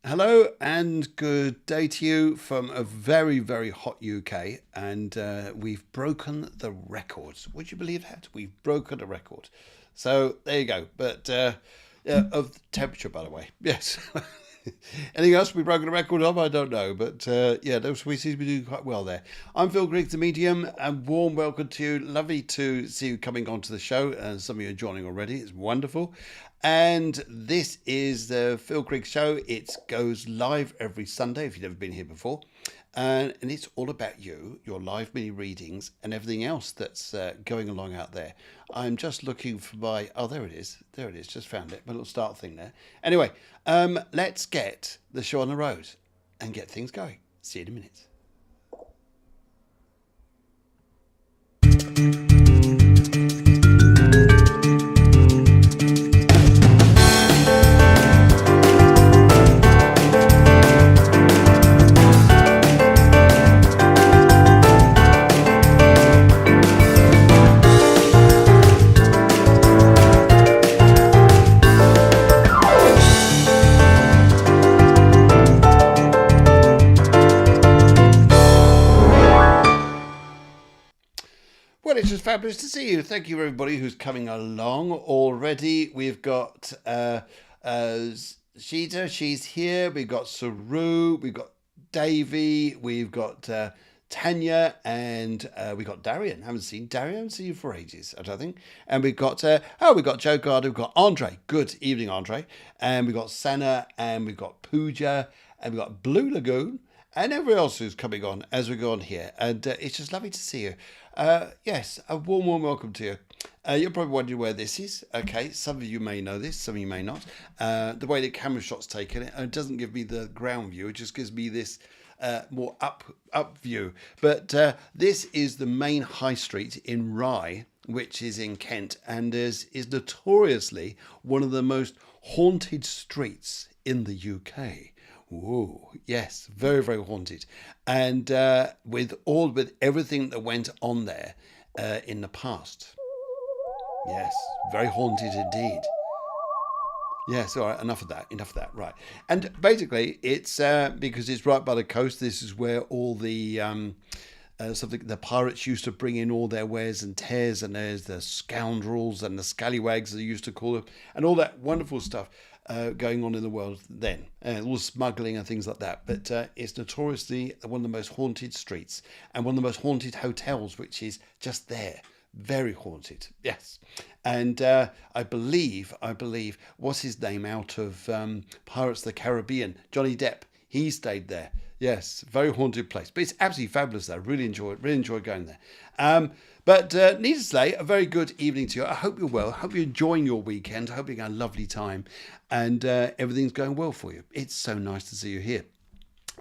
Hello and good day to you from a very, very hot UK. And we've broken the records. Would you believe that? We've broken a record. So there you go. But of the temperature, by the way. Yes. Anything else we've broken a record of? I don't know. But yeah, those we seem to be doing quite well there. I'm Phil Griggs, the medium, and warm welcome to you. Lovely to see you coming onto the show. And some of you are joining already. It's wonderful. And this is the Phil Griggs Show. It goes live every Sunday if you've never been here before. And it's all about you, your live mini readings, and everything else that's going along out there. I'm just looking for my... Oh, there it is. There it is. Just found it. My little start thing there. Anyway, let's get the show on the road and get things going. See you in a minute. Well, it's just fabulous to see you. Thank you, everybody who's coming along already. We've got Sheeta, she's here. We've got Saru, we've got Davey, we've got Tanya, and we've got Darian. Haven't seen you for ages, I don't think. And we've got we've got Joe Gardner, we've got Andre. Good evening, Andre. And we've got Sana, and we've got Pooja, and we've got Blue Lagoon. And everyone else who's coming on as we go on here. And it's just lovely to see you. Yes, a warm welcome to you. You're probably wondering where this is. Okay, some of you may know this, some of you may not. The way the camera shot's taken it doesn't give me the ground view. It just gives me this more up view. But this is the main high street in Rye, which is in Kent, and is notoriously one of the most haunted streets in the UK. Whoa, yes, very, very haunted. And with everything that went on there in the past. Yes, very haunted indeed. Yes, all right, enough of that, right. And basically, it's because it's right by the coast. This is where all the the pirates used to bring in all their wares and tears, and there's the scoundrels and the scallywags, they used to call them, and all that wonderful stuff. Going on in the world then, all smuggling and things like that. But it's notoriously one of the most haunted streets and one of the most haunted hotels, which is just there. Very haunted, yes. And I believe, what's his name out of Pirates of the Caribbean? Johnny Depp. He stayed there. Yes, very haunted place. But it's absolutely fabulous though. Really enjoy going there. But needless to say, a very good evening to you. I hope you're well. I hope you're enjoying your weekend. I hope you're having a lovely time and everything's going well for you. It's so nice to see you here.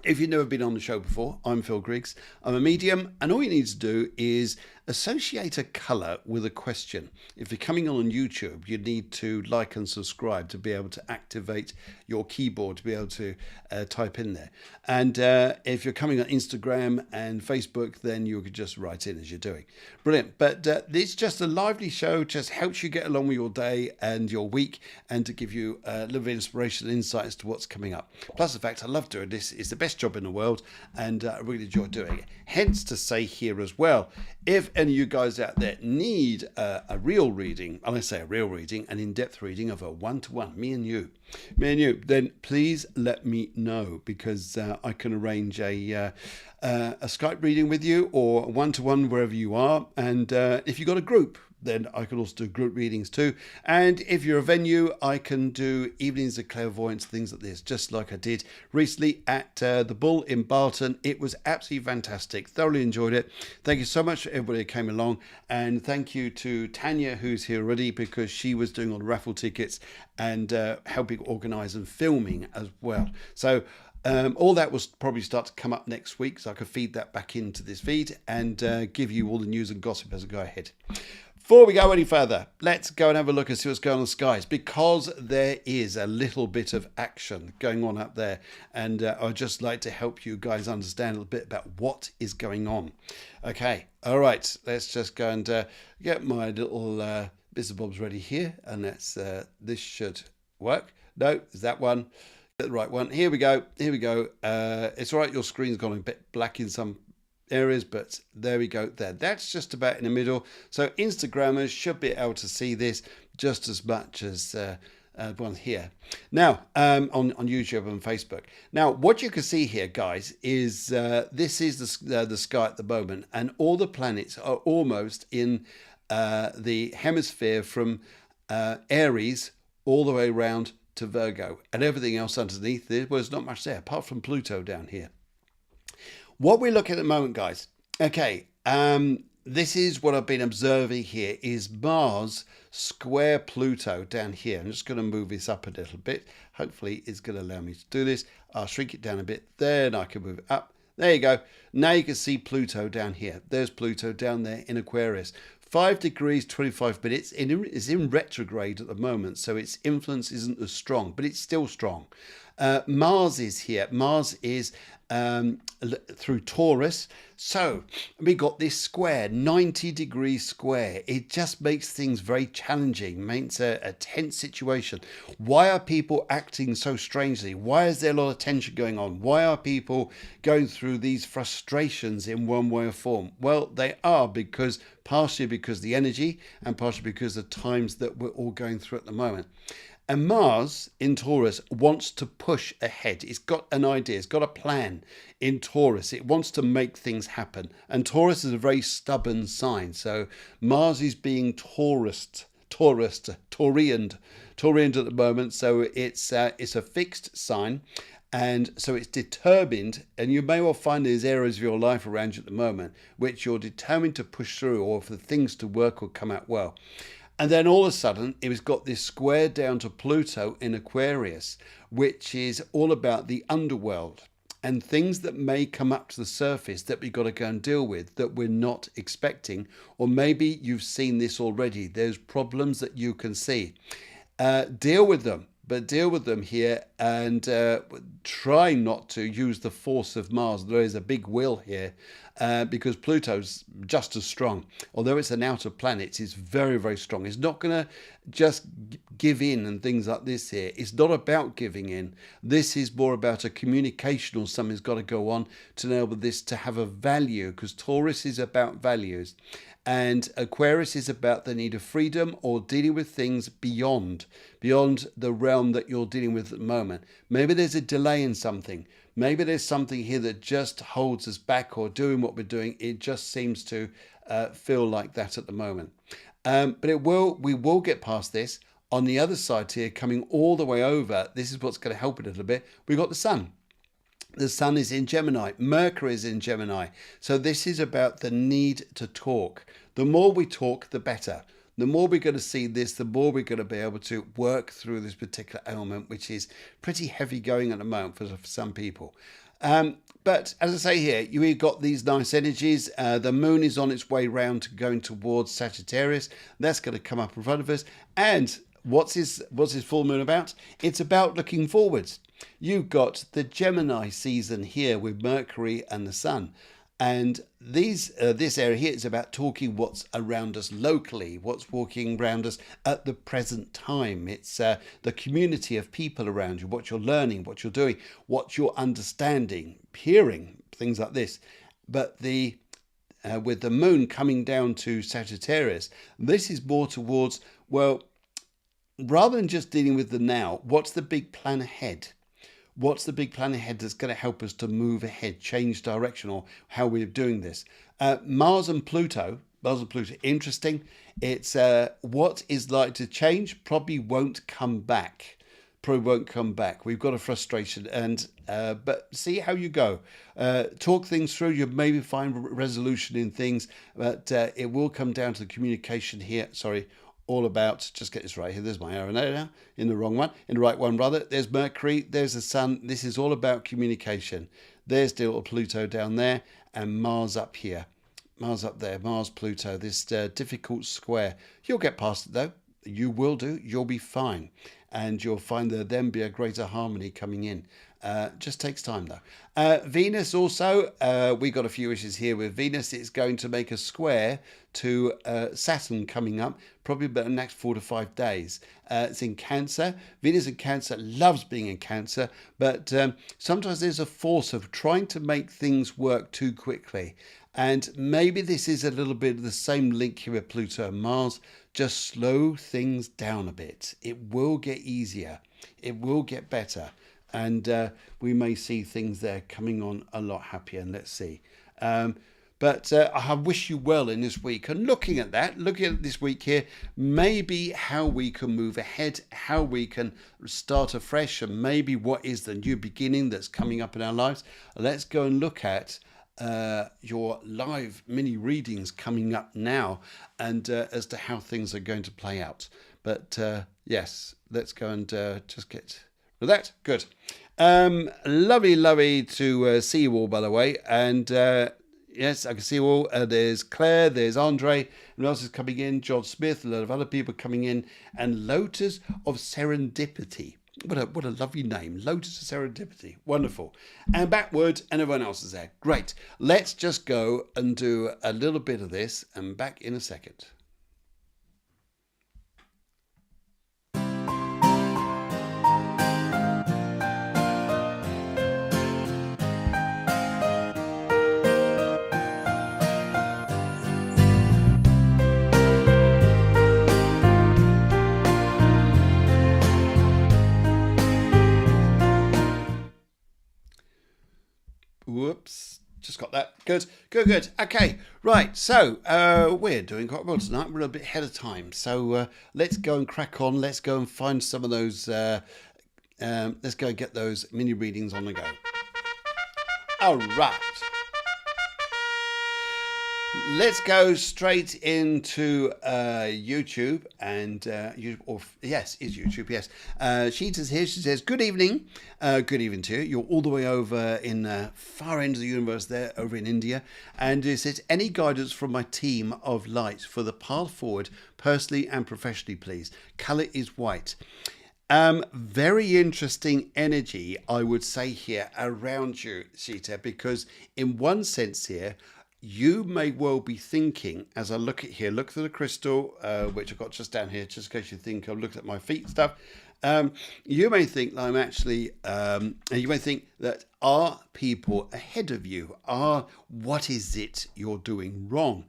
If you've never been on the show before, I'm Phil Griggs. I'm a medium, and all you need to do is associate a colour with a question. If you're coming on YouTube, you need to like and subscribe to be able to activate your keyboard to be able to type in there. And if you're coming on Instagram and Facebook, then you could just write in as you're doing. Brilliant. But it's just a lively show, just helps you get along with your day and your week, and to give you a little bit of inspiration and insight as to what's coming up. Plus the fact I love doing this. It's the best job in the world, and I really enjoy doing it. Hence to say here as well, if any of you guys out there need a real reading, and I say a real reading, an in-depth reading of a one-to-one, me and you, then please let me know, because I can arrange a Skype reading with you, or one-to-one wherever you are. And if you've got a group, then I can also do group readings too. And if you're a venue, I can do evenings of clairvoyance, things like this, just like I did recently at the Bull in Barton. It was absolutely fantastic. Thoroughly enjoyed it. Thank you so much for everybody who came along. And thank you to Tanya, who's here already, because she was doing all the raffle tickets and helping organise and filming as well. So all that will probably start to come up next week, so I can feed that back into this feed and give you all the news and gossip as I go ahead. Before we go any further, let's go and have a look and see what's going on in the skies, because there is a little bit of action going on up there, and I'd just like to help you guys understand a little bit about what is going on. Okay, all right, let's just go and get my little bits and bobs ready here, and let's this should work. No, it's that one. The right one. Here we go. Here we go. It's all right. Your screen's gone a bit black in some areas, but there we go. There. That's just about in the middle. So Instagrammers should be able to see this just as much as one here. Now, on YouTube and Facebook. Now, what you can see here, guys, is this is the sky at the moment, and all the planets are almost in the hemisphere from Aries all the way around to Virgo, and everything else underneath there was not much there apart from Pluto down here. What we're looking at the moment, guys, okay, this is what I've been observing here is Mars square Pluto down here. I'm just going to move this up a little bit. Hopefully it's going to allow me to do this. I'll shrink it down a bit there, and I can move it up. There you go. Now you can see Pluto down here. There's Pluto down there in Aquarius. 5 degrees, 25 minutes. It's in retrograde at the moment, so its influence isn't as strong, but it's still strong. Mars is here. Mars is through Taurus. So we got this square, 90-degree square. It just makes things very challenging, makes a tense situation. Why are people acting so strangely? Why is there a lot of tension going on? Why are people going through these frustrations in one way or form? Well, they are partially because the energy and partially because the times that we're all going through at the moment. And Mars in Taurus wants to push ahead. It's got an idea. It's got a plan in Taurus. It wants to make things happen. And Taurus is a very stubborn sign. So Mars is being Taurianed at the moment. So it's a fixed sign. And so it's determined, and you may well find there's areas of your life around you at the moment which you're determined to push through, or for things to work or come out well. And then all of a sudden, it was got this square down to Pluto in Aquarius, which is all about the underworld and things that may come up to the surface that we've got to go and deal with that we're not expecting. Or maybe you've seen this already. There's problems that you can see. Deal with them. But deal with them here and try not to use the force of Mars. There is a big will here because Pluto's just as strong. Although it's an outer planet, it's very, very strong. It's not going to just give in and things like this here. It's not about giving in. This is more about a communication or something's got to go on to enable this to have a value, because Taurus is about values. And Aquarius is about the need of freedom or dealing with things beyond the realm that you're dealing with at the moment. Maybe there's a delay in something. Maybe there's something here that just holds us back, or doing what we're doing. It just seems to feel like that at the moment. But we will get past this. On the other side here, coming all the way over, this is what's going to help it a little bit. We've got the sun. The sun is in Gemini. Mercury is in Gemini. So this is about the need to talk. The more we talk, the better. The more we're going to see this, the more we're going to be able to work through this particular element, which is pretty heavy going at the moment for some people. But as I say here, you've got these nice energies. The moon is on its way round to going towards Sagittarius. That's going to come up in front of us. And what's his full moon about? It's about looking forwards. You've got the Gemini season here with Mercury and the Sun. And this area here is about talking what's around us locally, what's walking around us at the present time. It's the community of people around you, what you're learning, what you're doing, what you're understanding, hearing, things like this. But with the moon coming down to Sagittarius, this is more towards, well, rather than just dealing with the now, what's the big plan ahead? What's the big plan ahead that's going to help us to move ahead, change direction, or how we're doing this? Mars and Pluto, interesting. It's what is likely to change, probably won't come back. We've got a frustration, and but see how you go. Talk things through. You maybe find resolution in things, but it will come down to the communication here. All about, just get this right here, there's my arrow now, in the right one rather. There's Mercury, there's the Sun. This is all about communication. There's the little Pluto down there, and Mars up here. Mars up there, Mars, Pluto, this difficult square. You'll get past it though. You will do, you'll be fine. and you'll find there then be a greater harmony coming in. Just takes time though. Venus also, we got a few issues here with Venus. It's going to make a square to Saturn coming up, probably about the next 4 to 5 days. It's in Cancer. Venus in Cancer loves being in Cancer, but sometimes there's a force of trying to make things work too quickly. And maybe this is a little bit of the same link here with Pluto and Mars. Just slow things down a bit. It will get easier. It will get better. And we may see things there coming on a lot happier. And let's see. But I wish you well in this week. And looking at this week here, maybe how we can move ahead, how we can start afresh, and maybe what is the new beginning that's coming up in our lives. Let's go and look at your live mini readings coming up now, and as to how things are going to play out. But yes, let's go and just get with that. Good. Lovely to see you all, by the way. And yes, I can see you all. There's Claire, there's Andre, who else is coming in? John Smith, a lot of other people coming in, and Lotus of Serendipity. What a lovely name. Lotus of Serendipity. Wonderful. And backward, and everyone else is there. Great. Let's just go and do a little bit of this, and back in a second. Whoops, just got that. Good. Okay, right. So we're doing quite well tonight. We're a bit ahead of time. So let's go and crack on. Let's go and find some of those. Let's go and get those mini readings on the go. All right. Let's go straight into YouTube and yes, is YouTube, yes. Sheeta's here. She says, good evening. Good evening to you. You're all the way over in far end of the universe there, over in India. And it says, any guidance from my team of light for the path forward, personally and professionally, please. Colour is white. Very interesting energy, I would say, here around you, Sheeta, because in one sense here, you may well be thinking, as I look at here, look at the crystal, which I've got just down here, just in case you think I've looked at my feet stuff. You may think that I'm actually, you may think that are people ahead of you? What is it you're doing wrong?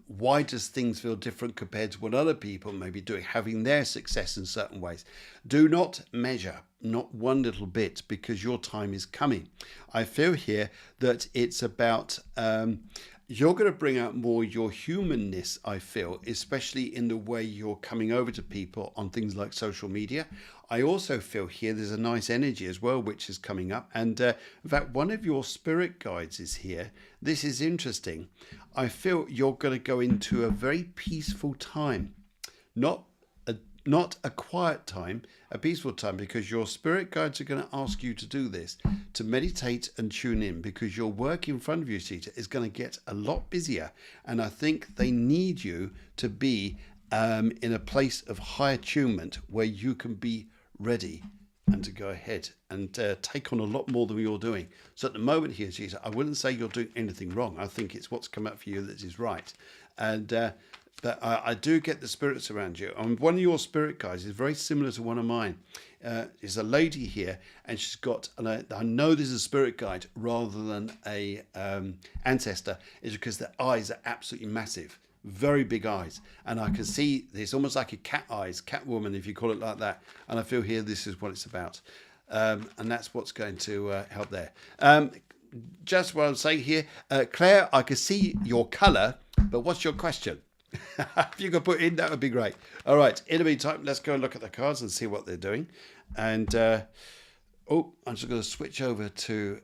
Why does things feel different compared to what other people may be doing, having their success in certain ways? Do not measure, not one little bit, because your time is coming. I feel here that it's about, you're going to bring out more your humanness, I feel, especially in the way you're coming over to people on things like social media. I also feel here there's a nice energy as well, which is coming up. And in fact, one of your spirit guides is here. This is interesting. I feel you're going to go into a very peaceful time, not a quiet time, a peaceful time, because your spirit guides are going to ask you to do this, to meditate and tune in, because your work in front of you, Sita, is going to get a lot busier. And I think they need you to be in a place of high attunement where you can be ready and to go ahead and take on a lot more than you're doing. So at the moment here, Jesus, I wouldn't say you're doing anything wrong. I think it's what's come up for you that is right. And but I do get the spirits around you. And one of your spirit guides is very similar to one of mine. There's a lady here, and she's got, and I know this is a spirit guide rather than a ancestor, is because their eyes are absolutely massive. Very big eyes, and I can see it's almost like a cat eyes, cat woman, if you call it like that. And I feel here this is what it's about, and that's what's going to help there. Just what I'm saying here, Claire, I can see your colour, but what's your question? If you could put in, that would be great. All right. In the meantime, let's go and look at the cards and see what they're doing. And I'm just going to switch over to.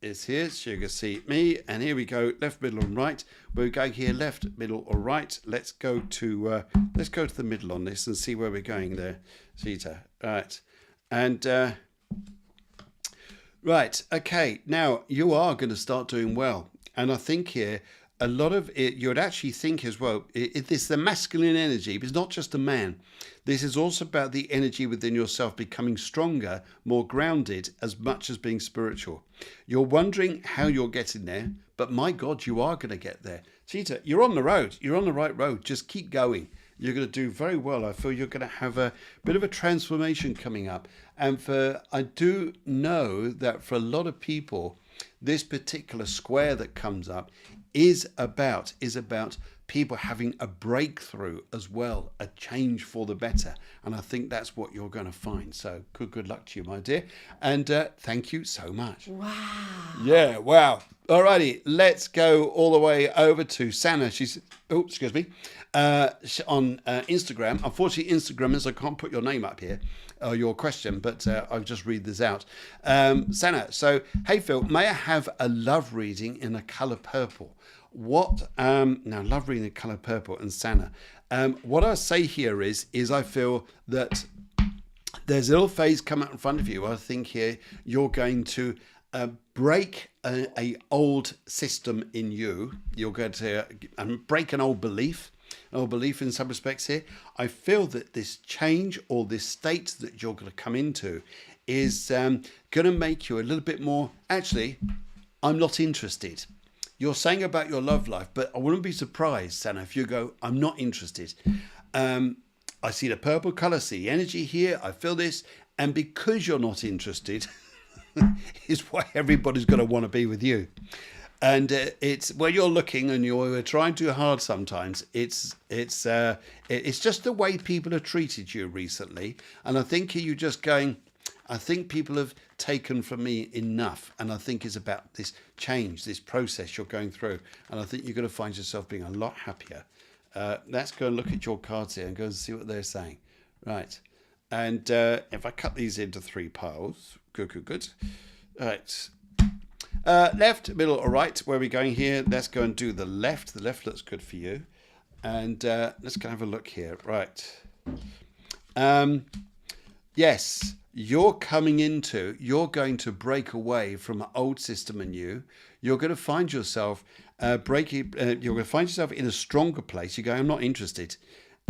Is here, so you can see me, and here we go, left, middle, and right. We're going here, left, middle, or right. Let's go to the middle on this and see where we're going there, Sita. Right, and right, okay. Now you are going to start doing well, and I think here a lot of it, you would actually think as well, it's the masculine energy, but it's not just a man. This is also about the energy within yourself becoming stronger, more grounded, as much as being spiritual. You're wondering how you're getting there, but my God, you are going to get there. Cheetah, you're on the road. You're on the right road. Just keep going. You're going to do very well. I feel you're going to have a bit of a transformation coming up. And I do know that for a lot of people, this particular square that comes up is about people having a breakthrough as well, a change for the better. And I think that's what you're going to find. So good luck to you, my dear. And thank you so much. Wow. Yeah, wow. Alrighty, let's go all the way over to Sana. She's, on Instagram. Unfortunately, Instagram is I can't put your name up here, or your question, but I'll just read this out. Sana, so, hey Phil, may I have a love reading in a colour purple? Now love reading in colour purple and Sana. What I say here is I feel that there's a little phase come out in front of you. I think here you're going to break a old system in you. You're going to break an old belief in some respects here. I feel that this change or this state that you're going to come into is going to make you a little bit more, actually, I'm not interested. You're saying about your love life, but I wouldn't be surprised, Sana, if you go, I'm not interested. I see the purple colour, see the energy here, I feel this, and because you're not interested, is why everybody's going to want to be with you. And it's where you're looking and you're trying too hard sometimes. It's just the way people have treated you recently. And I think you just going, I think people have taken from me enough. And I think it's about this change, this process you're going through. And I think you're going to find yourself being a lot happier. Let's go and look at your cards here and go and see what they're saying. Right. And if I cut these into 3 piles, good. All right. Left, middle, or right. Where are we going here? Let's go and do the left. The left looks good for you. And let's go and have a look here. Right. Yes, you're going to break away from an old system and you're going to find yourself you're going to find yourself in a stronger place. You're going, I'm not interested.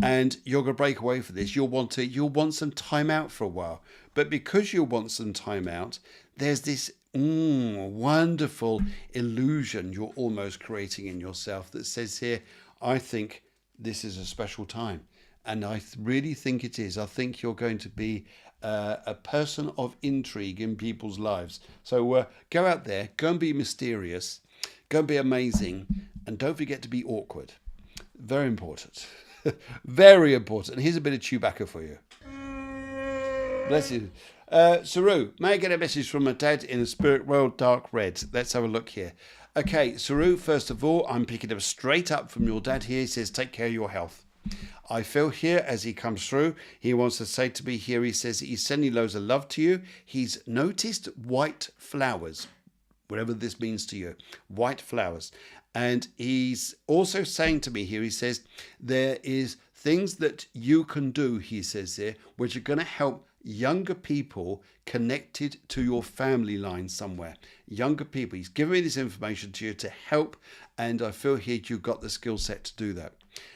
And you're going to break away from this. You'll want some time out for a while. But because you want some time out, there's this wonderful illusion you're almost creating in yourself that says here, I think this is a special time. And I really think it is. I think you're going to be a person of intrigue in people's lives. So go out there, go and be mysterious, go and be amazing, and don't forget to be awkward. Very important. Very important. And here's a bit of Chewbacca for you. Bless you. Saru, may I get a message from my dad in the spirit world, dark red? Let's have a look here. Okay, Saru, first of all, I'm picking up straight up from your dad here. He says, take care of your health. I feel here as he comes through, he wants to say to me here, he says he's sending loads of love to you. He's noticed white flowers, whatever this means to you, white flowers. And he's also saying to me here, he says, there is things that you can do, he says here, which are going to help younger people connected to your family line somewhere. Younger people. He's giving me this information to you to help. And I feel here you've got the skill set to do that.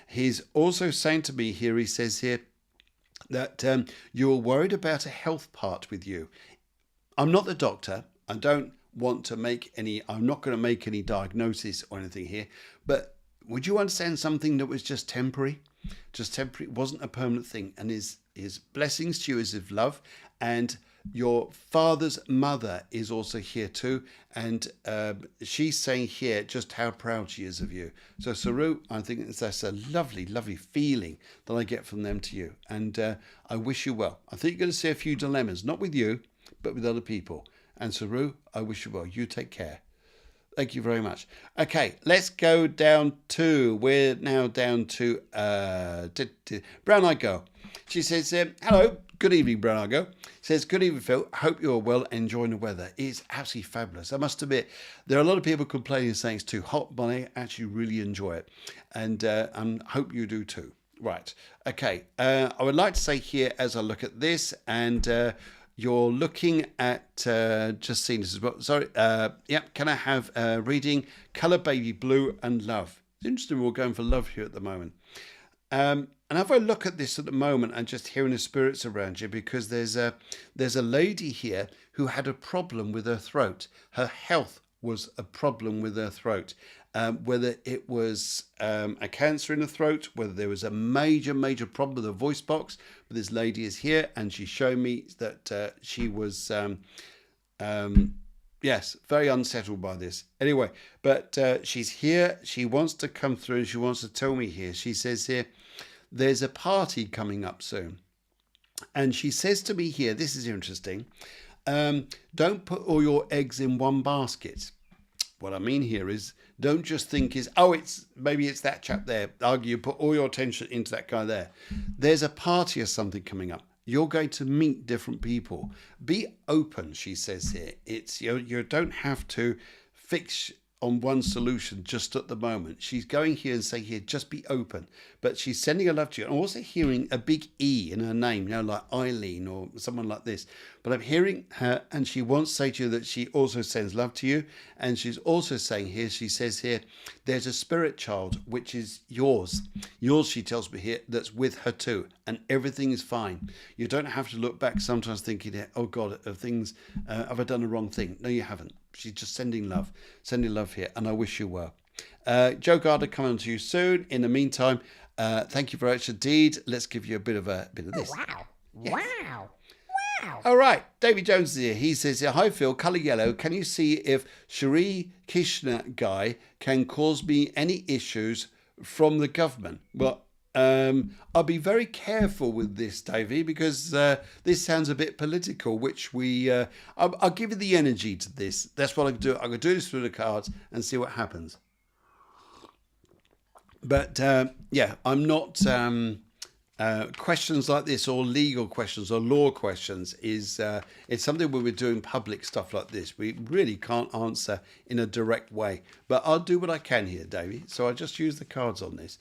He's also saying to me here, he says here, that you're worried about a health part with you. I'm not the doctor. I don't want to I'm not going to make any diagnosis or anything here, but would you understand something that was just temporary? Just temporary, it wasn't a permanent thing. And his blessings to you is of love. And your father's mother is also here too. And she's saying here just how proud she is of you. So Saru, I think that's a lovely, lovely feeling that I get from them to you. And I wish you well. I think you're going to see a few dilemmas, not with you, but with other people. And Saru, I wish you well. You take care. Thank you very much. Okay, let's go down to, we're now down to Brown Eyed Girl. She says, hello, good evening, Brown Eyed Girl. Says, good evening, Phil. Hope you're well, enjoying the weather. It's absolutely fabulous. I must admit, there are a lot of people complaining and saying it's too hot, but I actually really enjoy it. And I hope you do too. Right, okay. I would like to say here, as I look at this, and you're looking at, just seeing this as well. Sorry. Yep. Can I have reading Color Baby Blue and Love? It's interesting. We're going for love here at the moment. And if I look at this at the moment, I'm just hearing the spirits around you, because there's a lady here who had a problem with her throat. Her health was a problem with her throat. Whether it was a cancer in the throat, whether there was a major problem with the voice box. But this lady is here, and she's showing me that she was, yes, very unsettled by this. Anyway, but she's here. She wants to come through, and she wants to tell me here. She says here, there's a party coming up soon. And she says to me here, this is interesting, don't put all your eggs in one basket. What I mean here is, don't just think maybe it's that chap there. You put all your attention into that guy there. There's a party or something coming up. You're going to meet different people. Be open, she says here. It's you don't have to fix on one solution just at the moment. She's going here and saying here, just be open. But she's sending her love to you. I'm also hearing a big E in her name, like Eileen or someone like this. But I'm hearing her, and she wants to say to you that she also sends love to you. And she's also saying here, she says here, there's a spirit child, which is yours. Yours, she tells me here, that's with her too. And everything is fine. You don't have to look back sometimes thinking, oh God, have I done the wrong thing? No, you haven't. She's just sending love here, and I wish you well. Joe Gardner, coming to you soon. In the meantime, thank you very much indeed. Let's give you a bit of this. Wow. Yes. Wow. Wow. All right, David Jones is here. He says, hi Phil, colour yellow. Can you see if Shri Krishna guy can cause me any issues from the government? Well, I'll be very careful with this, Davey, because this sounds a bit political, which I'll give you the energy to this. That's what I can do. I can do this through the cards and see what happens. But yeah, I'm not questions like this, or legal questions or law questions, it's something when we're doing public stuff like this, we really can't answer in a direct way. But I'll do what I can here, Davey. So I just use the cards on this.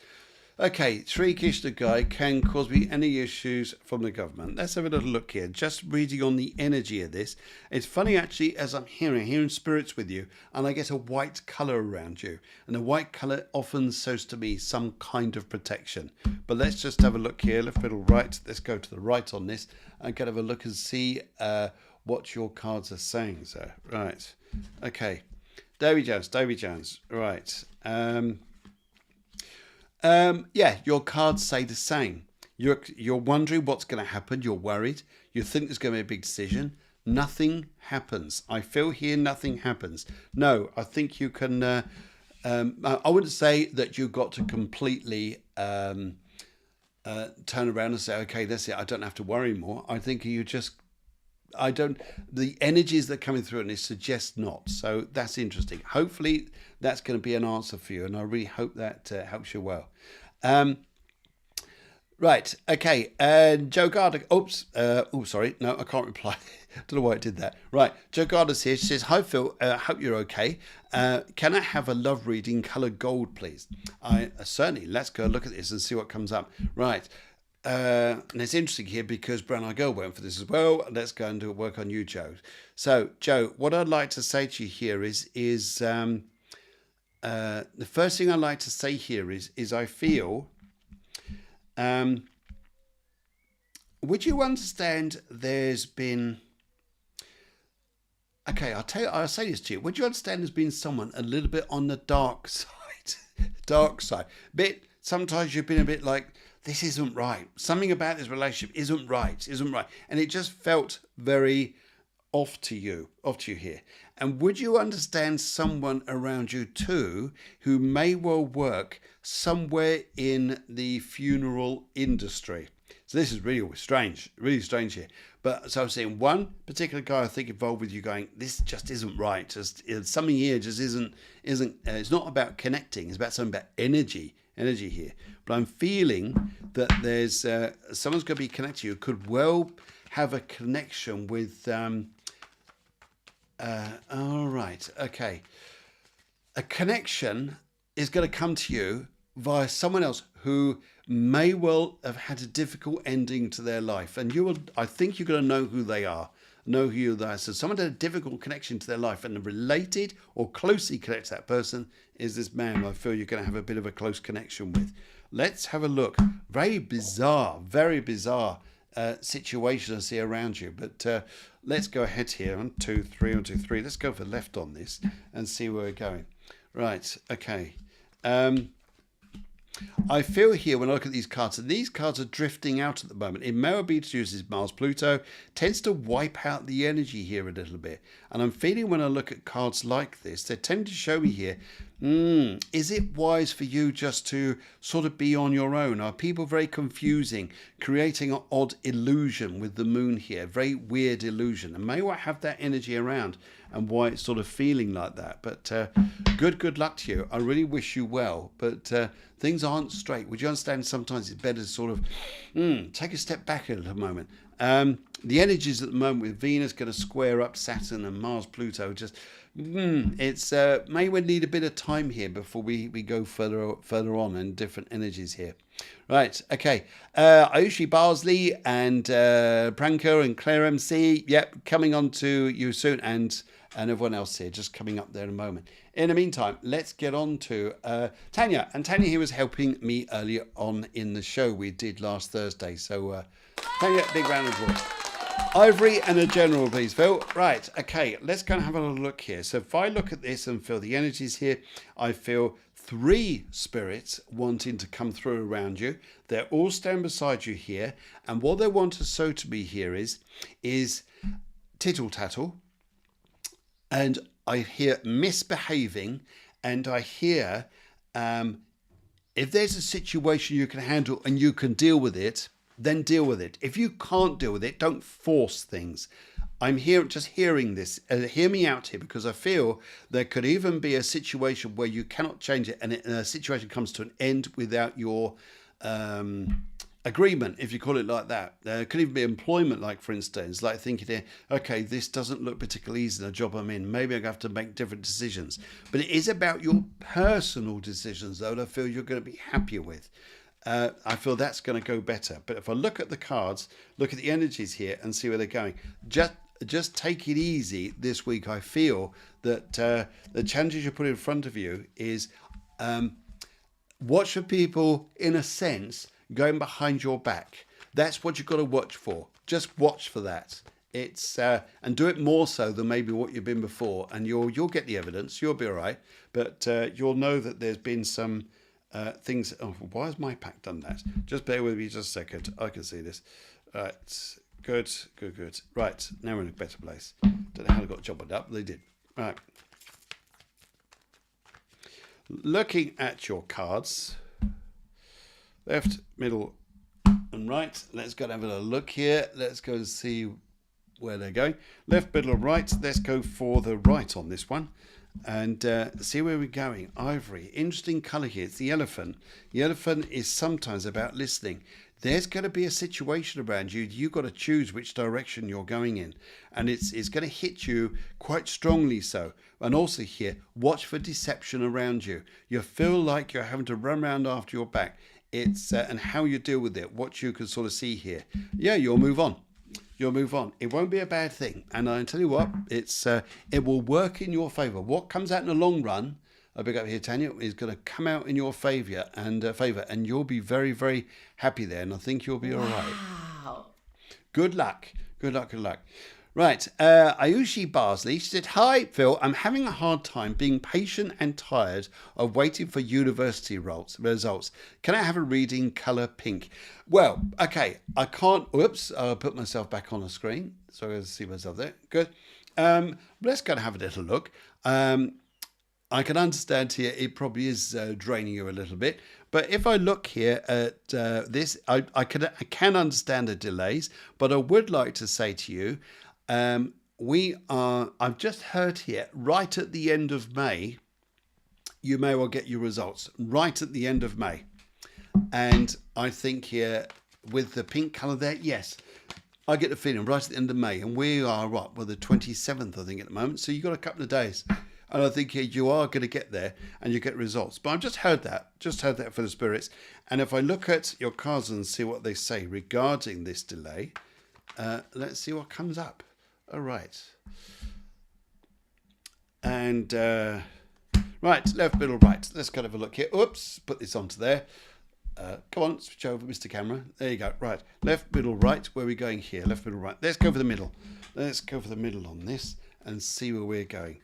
Okay, Sri Krishna guy can cause me any issues from the government. Let's have a little look here. Just reading on the energy of this. It's funny actually, as I'm hearing spirits with you, and I get a white colour around you. And the white colour often shows to me some kind of protection. But let's just have a look here. Left, middle, right. Let's go to the right on this and have a look and see what your cards are saying. So, right. Okay. Davy Jones. Right. Yeah, your cards say the same. You're wondering what's going to happen. You're worried. You think there's going to be a big decision. Nothing happens. I feel here nothing happens. No, I think you can. I wouldn't say that you've got to completely turn around and say, okay, that's it. I don't have to worry more. I think the energies that are coming through and it suggests not. So that's interesting. Hopefully that's going to be an answer for you, and I really hope that helps you well. Right, okay, Joe Gardner, sorry, no, I can't reply. Don't know why I did that. Right, Joe Gardner's here. She says, hi Phil, hope you're okay. Can I have a love reading coloured gold, please? Certainly, let's go look at this and see what comes up. Right. And it's interesting here because Brown Eye Girl went for this as well. Let's go and do work on you, Joe. So, Joe, what I'd like to say to you here is the first thing I'd like to say here is I feel, would you understand there's been, okay, I'll say this to you. Would you understand there's been someone a little bit on the dark side, sometimes you've been a bit like, this isn't right. Something about this relationship isn't right. And it just felt very off to you here. And would you understand someone around you too, who may well work somewhere in the funeral industry? So this is really strange here. But so I'm saying one particular guy I think involved with you going, this just isn't right. Something here just isn't, it's not about connecting. It's about something about energy here. But I'm feeling that there's someone's going to be connected to you, could well have a connection with all right, okay, a connection is going to come to you via someone else who may well have had a difficult ending to their life, and I think you're going to know who they are. know who you are. So someone had a difficult connection to their life, and related or closely connected to that person is this man who I feel you're going to have a bit of a close connection with. Let's have a look. Very bizarre situation I see around you. But let's go ahead here. 1, 2, 3, 1, 2, 3. Let's go for left on this and see where we're going. Right, okay. I feel here when I look at these cards, and these cards are drifting out at the moment. It may well be to do with Mars Pluto, tends to wipe out the energy here a little bit. And I'm feeling when I look at cards like this, they tend to show me here, is it wise for you just to sort of be on your own? Are people very confusing, creating an odd illusion with the moon here, very weird illusion? And may well have that energy around and why it's sort of feeling like that. But good luck to you. I really wish you well, but things aren't straight. Would you understand sometimes it's better to sort of take a step back a little moment? The energies at the moment with Venus going to square up Saturn and Mars Pluto, just it's may well need a bit of time here before we go further on and different energies here. Right, okay. Ayushi Barsley and Pranko and Claire MC, yep, coming on to you soon, and everyone else here just coming up there in a moment. In the meantime, let's get on to Tanya. And Tanya here was helping me earlier on in the show we did last Thursday. So Tanya, big round of applause. Ivory and a general, please, Phil. Right, okay, let's go and have a little look here. So if I look at this and feel the energies here, I feel 3 spirits wanting to come through around you. They're all standing beside you here. And what they want to show to me here is tittle tattle. And I hear misbehaving, and I hear if there's a situation you can handle and you can deal with it, then deal with it. If you can't deal with it, don't force things. I'm here just hearing this. Hear me out here, because I feel there could even be a situation where you cannot change it, and a situation comes to an end without your agreement, if you call it like that. There could even be employment, like for instance, like thinking here, okay, this doesn't look particularly easy in the job I'm in. Maybe I have to make different decisions. But it is about your personal decisions, though, that I feel you're going to be happier with. I feel that's going to go better. But if I look at the cards, look at the energies here and see where they're going, just take it easy this week. I feel that the challenges you put in front of you is watch for people, in a sense, going behind your back. That's what you've got to watch for. Just watch for that. It's and do it more so than maybe what you've been before, and you'll get the evidence. You'll be all right, but you'll know that there's been some things. Oh, why has my pack done that? Just bear with me just a second. I can see this. Right, good. Right, now we're in a better place. Don't know how they got jobbled up. They did. Right. Looking at your cards, left, middle, and right. Let's go and have a look here. Let's go and see where they're going. Left, middle, and right. Let's go for the right on this one and see where we're going. Ivory, interesting colour here. It's the elephant. The elephant is sometimes about listening. There's going to be a situation around you. You've got to choose which direction you're going in, and it's going to hit you quite strongly so. And also here, watch for deception around you. You feel like you're having to run around after your back. It's and how you deal with it, what you can sort of see here. Yeah, you'll move on. You'll move on. It won't be a bad thing. And I tell you what, it will work in your favour. What comes out in the long run, I big up here, Tanya, is going to come out in your favour, and you'll be very, very happy there. And I think you'll be all right. Wow. Good luck. Right, Ayushi Barsley, she said, "Hi, Phil, I'm having a hard time being patient and tired of waiting for university results. Can I have a reading colour pink?" Well, okay, I can't, whoops, I'll put myself back on the screen, so I can see myself there, good. Let's go and have a little look. I can understand here it probably is draining you a little bit. But if I look here at this, I can understand the delays, but I would like to say to you, I've just heard here, right at the end of May, you may well get your results, right at the end of May. And I think here, with the pink colour there, yes, I get the feeling right at the end of May. And we are, what, well, the 27th, I think, at the moment. So you've got a couple of days. And I think you are going to get there and you get results. But I've just heard that for the spirits. And if I look at your cards and see what they say regarding this delay, let's see what comes up. All right. And right, left, middle, right. Let's kind of have a look here. Oops, put this onto there. Come on, switch over, Mr. Camera. There you go. Right, left, middle, right. Where are we going here? Left, middle, right. Let's go for the middle. Let's go for the middle on this and see where we're going.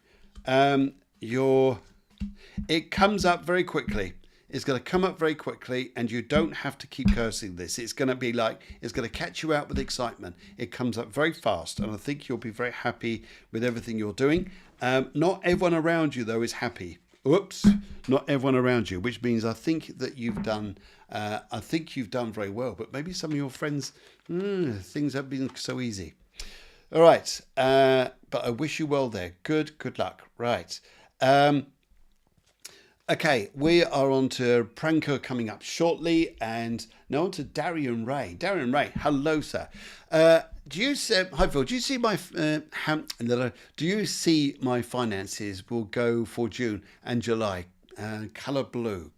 It comes up very quickly. It's going to come up very quickly, and you don't have to keep cursing this. It's going to be like, it's going to catch you out with excitement. It comes up very fast, and I think you'll be very happy with everything you're doing. Not everyone around you, though, is happy. Oops, not everyone around you, which means I think that you've done very well, but maybe some of your friends, things haven't been so easy. All right, but I wish you well there. Good luck. Right. Okay, we are on to Pranker coming up shortly, and now on to Darian Ray. Darian Ray, hello, sir. Do you see? Hi, Phil. Do you see my? Do you see my finances will go for June and July? Color blue.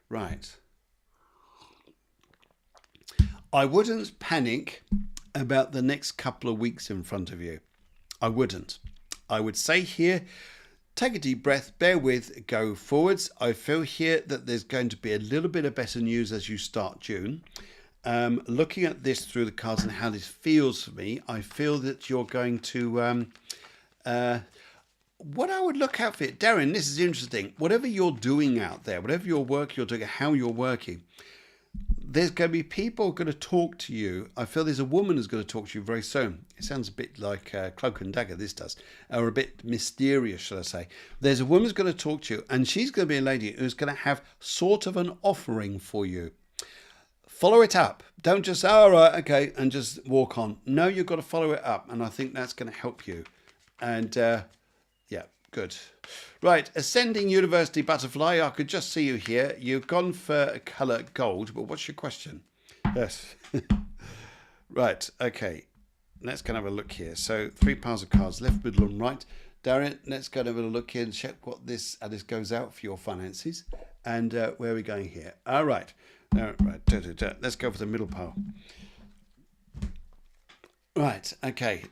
Right. I wouldn't panic about the next couple of weeks in front of you. I wouldn't. I would say here, take a deep breath, bear with, go forwards. I feel here that there's going to be a little bit of better news as you start June. Looking at this through the cards and how this feels for me, I feel that you're going to... what I would look out for it, Darren, this is interesting. Whatever you're doing out there, whatever your work you're doing, how you're working, there's going to be people going to talk to you. I feel there's a woman who's going to talk to you very soon. It sounds a bit like Cloak and Dagger, this does, or a bit mysterious, shall I say. There's a woman who's going to talk to you, and she's going to be a lady who's going to have sort of an offering for you. Follow it up. Don't just say, all right, okay, and just walk on. No, you've got to follow it up, and I think that's going to help you. And yeah, good. Right, Ascending University Butterfly, I could just see you here. You've gone for colour gold, but what's your question? Yes. Right, okay. Let's kind of have a look here. So 3 piles of cards, left, middle, and right. Darren, let's kind of have a look here and check what how this goes out for your finances. And where are we going here? All right. Right. Let's go for the middle pile. Right, okay.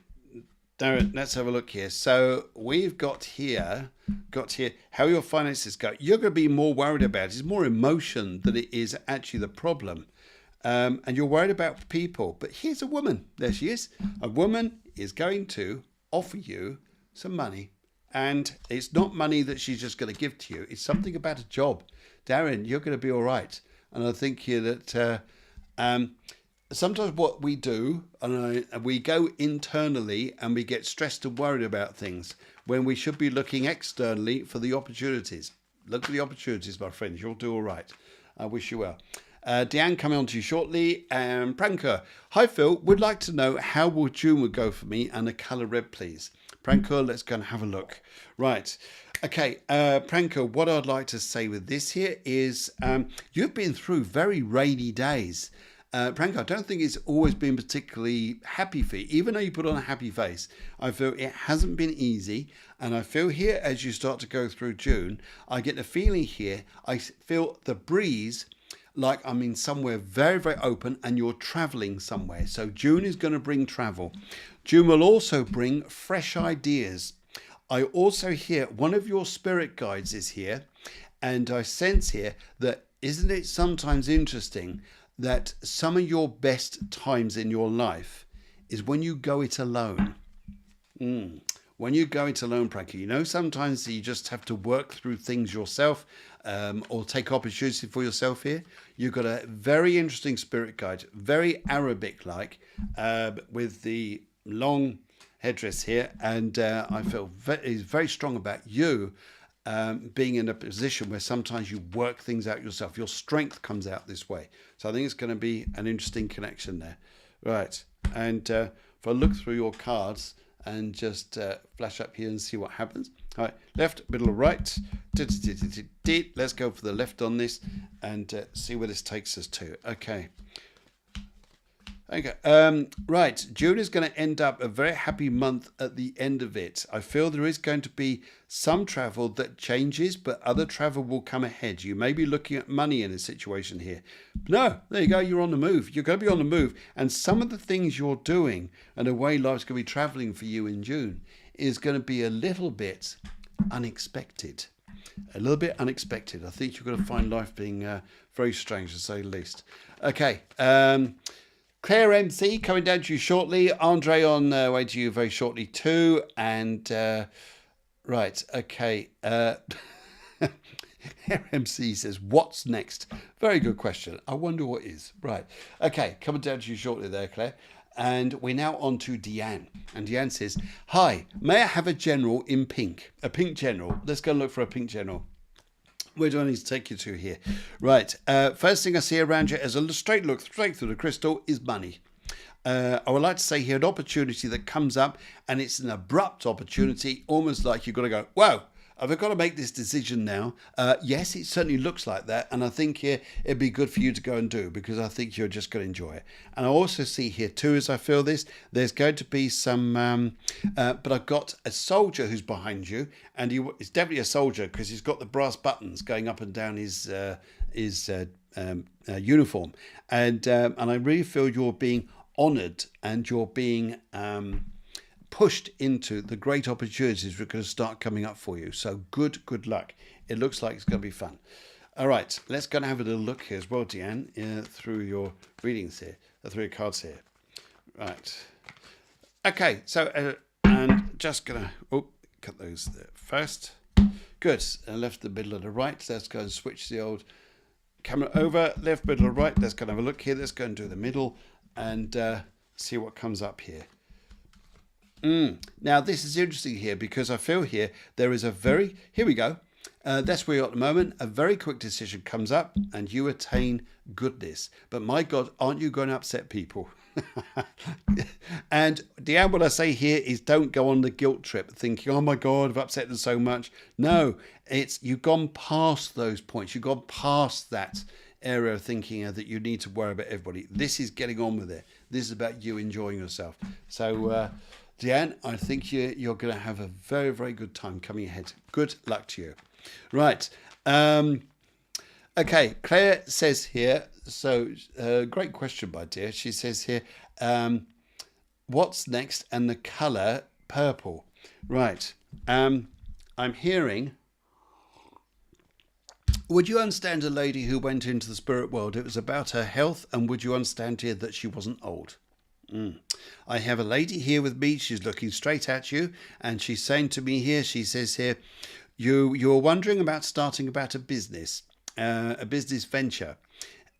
Darren, let's have a look here. So we've got here how your finances go. You're going to be more worried about it. It's more emotion than it is actually the problem. And you're worried about people. But here's a woman. There she is. A woman is going to offer you some money. And it's not money that she's just going to give to you. It's something about a job. Darren, you're going to be all right. And I think here that sometimes what we do, we go internally and we get stressed and worried about things when we should be looking externally for the opportunities. Look for the opportunities, my friends. You'll do all right. I wish you well. Deanne coming on to you shortly. Pranker, hi Phil, would like to know how June would go for me and a colour red, please. Pranker, let's go and have a look. Right. Okay, Pranker, what I'd like to say with this here is you've been through very rainy days. Pranker, I don't think it's always been particularly happy for you. Even though you put on a happy face, I feel it hasn't been easy. And I feel here as you start to go through June, I get the feeling here, I feel the breeze like I'm in somewhere very, very open and you're traveling somewhere. So June is going to bring travel. June will also bring fresh ideas. I also hear one of your spirit guides is here, and I sense here that isn't it sometimes interesting that some of your best times in your life is when you go it alone. When you go it alone, Pranker, you know, sometimes you just have to work through things yourself or take opportunity for yourself here. You've got a very interesting spirit guide, very Arabic-like, with the long headdress here, and I feel is very strong about you being in a position where sometimes you work things out yourself. Your strength comes out this way. So I think it's going to be an interesting connection there. Right, and if I look through your cards and just flash up here and see what happens. All right, left, middle, right. Let's go for the left on this and see where this takes us to. Okay. Okay. Right. June is going to end up a very happy month at the end of it. I feel there is going to be some travel that changes, but other travel will come ahead. You may be looking at money in a situation here. No, there you go. You're on the move. You're going to be on the move. And some of the things you're doing and the way life's going to be traveling for you in June is going to be a little bit unexpected. A little bit unexpected. I think you're going to find life being very strange, to say the least. Okay. Claire MC coming down to you shortly. Andre on way to you very shortly too. And right, okay. Claire MC says, "What's next?" Very good question. I wonder what is. Right. Okay, coming down to you shortly there, Claire. And we're now on to Deanne. And Deanne says, "Hi, may I have a general in pink? A pink general. Let's go look for a pink general. Where do I need to take you to here? Right. First thing I see around you as a straight look straight through the crystal is money. I would like to say here an opportunity that comes up, and it's an abrupt opportunity, almost like you've got to go, whoa, have I got to make this decision now? Yes, it certainly looks like that. And I think here it'd be good for you to go and do, because I think you're just going to enjoy it. And I also see here too, as I feel this, there's going to be some, but I've got a soldier who's behind you, and he's definitely a soldier because he's got the brass buttons going up and down his uniform. And I really feel you're being honoured and you're being pushed into the great opportunities that are going to start coming up for you. So good luck. It looks like it's going to be fun. All right, let's go and have a little look here as well, Deanne, through your readings here, through your cards here. Right. Okay, so and just going to cut those there first. Good. Left, the middle, and the right. Let's go and switch the old camera over. Left, middle, and right. Let's go and have a look here. Let's go and do the middle and see what comes up here. Now, this is interesting here because I feel here there is a very... Here we go. That's where you're at the moment. A very quick decision comes up and you attain goodness. But my God, aren't you going to upset people? And Deanne, what I say here is don't go on the guilt trip thinking, oh my God, I've upset them so much. No, it's you've gone past those points. You've gone past that area of thinking that you need to worry about everybody. This is getting on with it. This is about you enjoying yourself. So, Deanne, I think you're going to have a very, very good time coming ahead. Good luck to you. Right. Okay, Claire says here, so great question, my dear. She says here, what's next? And the colour purple. Right. I'm hearing, would you understand a lady who went into the spirit world? It was about her health, and would you understand here that she wasn't old? I have a lady here with me. She's looking straight at you, and she's saying to me here, she says here, you are wondering about starting about a business venture,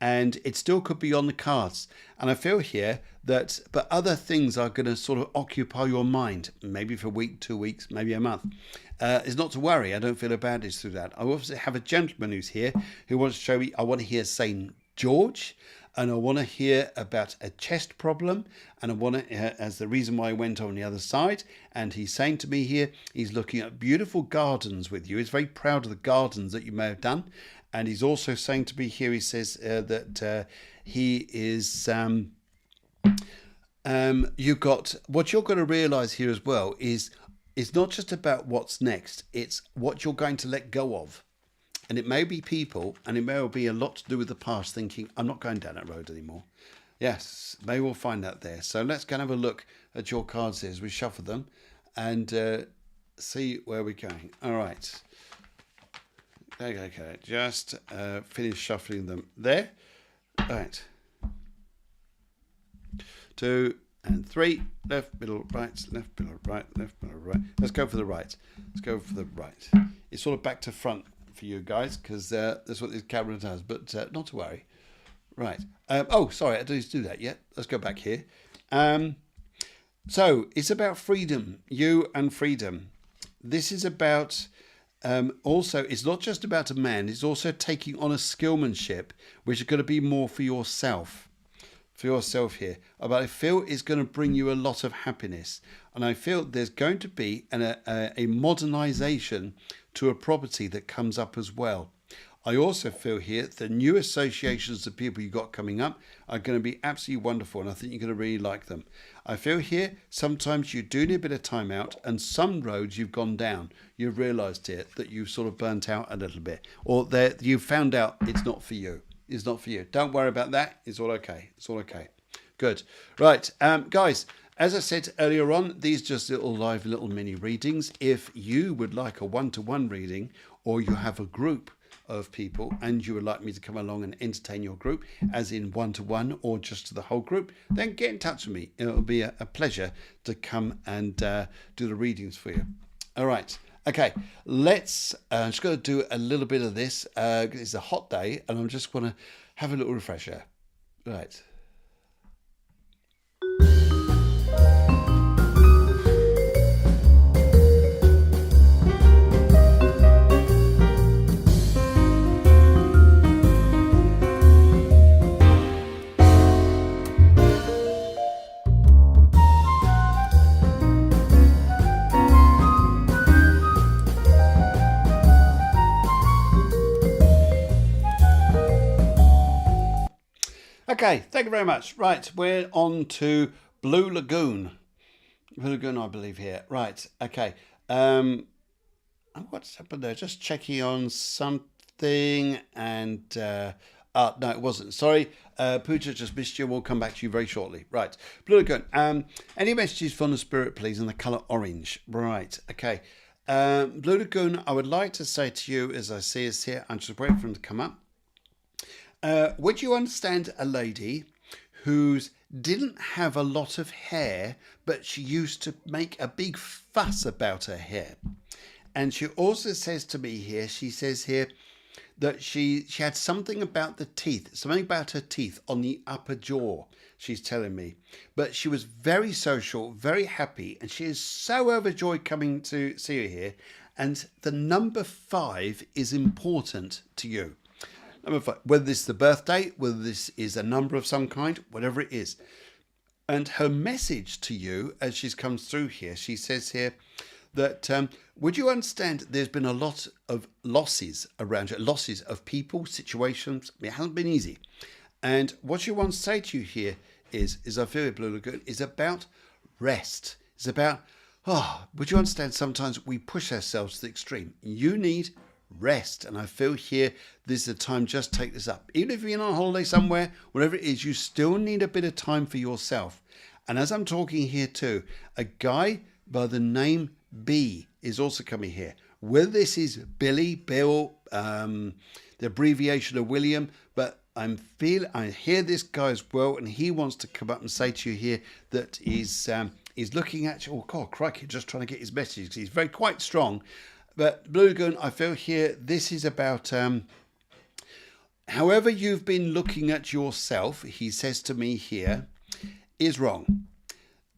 and it still could be on the cards. And I feel here that, but other things are going to sort of occupy your mind, maybe for a week, 2 weeks, maybe a month. It's not to worry. I don't feel a badness through that. I also have a gentleman who's here who wants to show me. I want to hear St. George. And I want to hear about a chest problem, and I want to, as the reason why I went on the other side. And he's saying to me here, he's looking at beautiful gardens with you. He's very proud of the gardens that you may have done. And he's also saying to me here, he says that he is, you've got, what you're going to realize here as well is it's not just about what's next, it's what you're going to let go of. And it may be people, and it may well be a lot to do with the past, thinking, I'm not going down that road anymore. Yes, maybe we'll find that there. So let's go and have a look at your cards here as we shuffle them and see where we're going. All right. Okay. Just finish shuffling them there. All right. 2 and 3. Left, middle, right, left, middle, right, left, middle, right. Let's go for the right. Let's go for the right. It's sort of back to front for you guys, because that's what this camera does, but not to worry. Right. Oh, sorry, I didn't do that yet. Let's go back here. So it's about freedom, you and freedom. This is about, also, it's not just about a man, it's also taking on a skillmanship, which is going to be more for yourself. For yourself here. But I feel it's going to bring you a lot of happiness. And I feel there's going to be a modernization to a property that comes up as well. I also feel here the new associations of people you've got coming up are going to be absolutely wonderful, and I think you're going to really like them. I feel here sometimes you do need a bit of time out, and some roads you've gone down, you've realised here that you've sort of burnt out a little bit, or that you've found out it's not for you. It's not for you. Don't worry about that. It's all okay. It's all okay. Good. Right, guys. As I said earlier on, these just live little mini readings. If you would like a one-to-one reading, or you have a group of people and you would like me to come along and entertain your group, as in one-to-one or just to the whole group, then get in touch with me. It'll be a pleasure to come and do the readings for you. All right. Okay, let's, I'm just going to do a little bit of this. It's a hot day and I'm just going to have a little refresher. Right. Okay, thank you very much. Right, we're on to Blue Lagoon. Blue Lagoon, I believe here. Right, okay. What's happened there? Just checking on something and... no, it wasn't. Sorry, Pooja just missed you. We'll come back to you very shortly. Right, Blue Lagoon. Any messages from the spirit, please, in the colour orange? Right, okay. Blue Lagoon, I would like to say to you, as I see us here, I'm just waiting for him to come up. Would you understand a lady who didn't have a lot of hair, but she used to make a big fuss about her hair? And she also says to me here, she says here that she had something about the teeth, something about her teeth on the upper jaw, she's telling me. But she was very social, very happy, and she is so overjoyed coming to see you here. And the number 5 is important to you. Whether this is the birthday, whether this is a number of some kind, whatever it is. And her message to you as she comes through here, she says here that, would you understand there's been a lot of losses around you, losses of people, situations. It hasn't been easy. And what she wants to say to you here is I feel it, Blue Lagoon, is about rest. It's about, would you understand sometimes we push ourselves to the extreme. You need rest, and I feel here this is the time, just take this up. Even if you're on holiday somewhere, whatever it is, you still need a bit of time for yourself. And as I'm talking here too, a guy by the name B is also coming here. Whether this is Billy, Bill, the abbreviation of William, but I hear this guy as well, and he wants to come up and say to you here that he's looking at you. Oh God, crikey, just trying to get his message because he's very quite strong. But Blue Lagoon, I feel here, this is about however you've been looking at yourself, he says to me here, is wrong.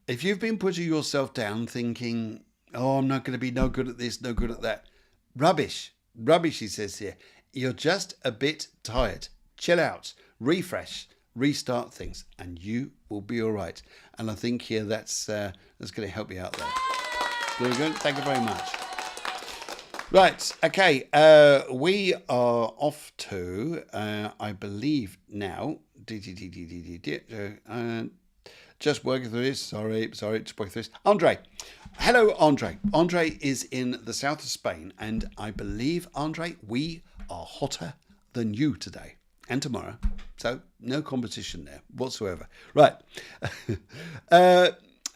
If you've been putting yourself down thinking, I'm not going to be no good at this, no good at that. Rubbish, he says here. You're just a bit tired. Chill out, refresh, restart things, and you will be all right. And I think here that's going to help you out there. Blue Lagoon, thank you very much. Right, okay, we are off to, I believe now, just working through this, sorry, just working through this. Andre, hello Andre. Andre is in the south of Spain, and I believe, Andre, we are hotter than you today and tomorrow, so no competition there whatsoever. Right.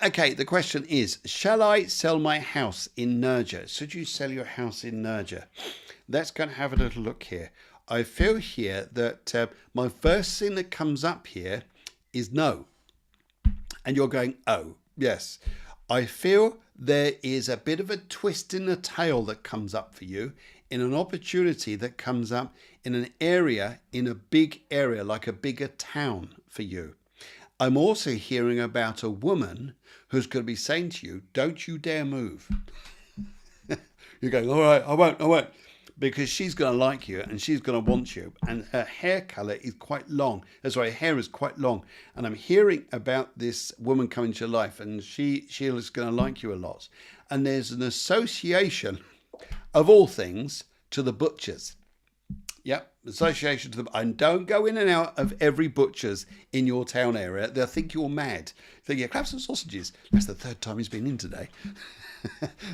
Okay, the question is, shall I sell my house in Nerja? Should you sell your house in Nerja? Let's go and have a little look here. I feel here that my first thing that comes up here is no. And you're going, oh, yes. I feel there is a bit of a twist in the tail that comes up for you, in an opportunity that comes up in an area, in a big area, like a bigger town for you. I'm also hearing about a woman who's going to be saying to you, don't you dare move. You're going, all right, I won't. Because she's going to like you and she's going to want you. And her hair colour is quite long. Her hair is quite long. And I'm hearing about this woman coming to your life, and she is going to like you a lot. And there's an association, of all things, to the butchers. Yep, association to them. And don't go in and out of every butcher's in your town area. They'll think you're mad. Think, yeah, grab some sausages. That's the third time he's been in today.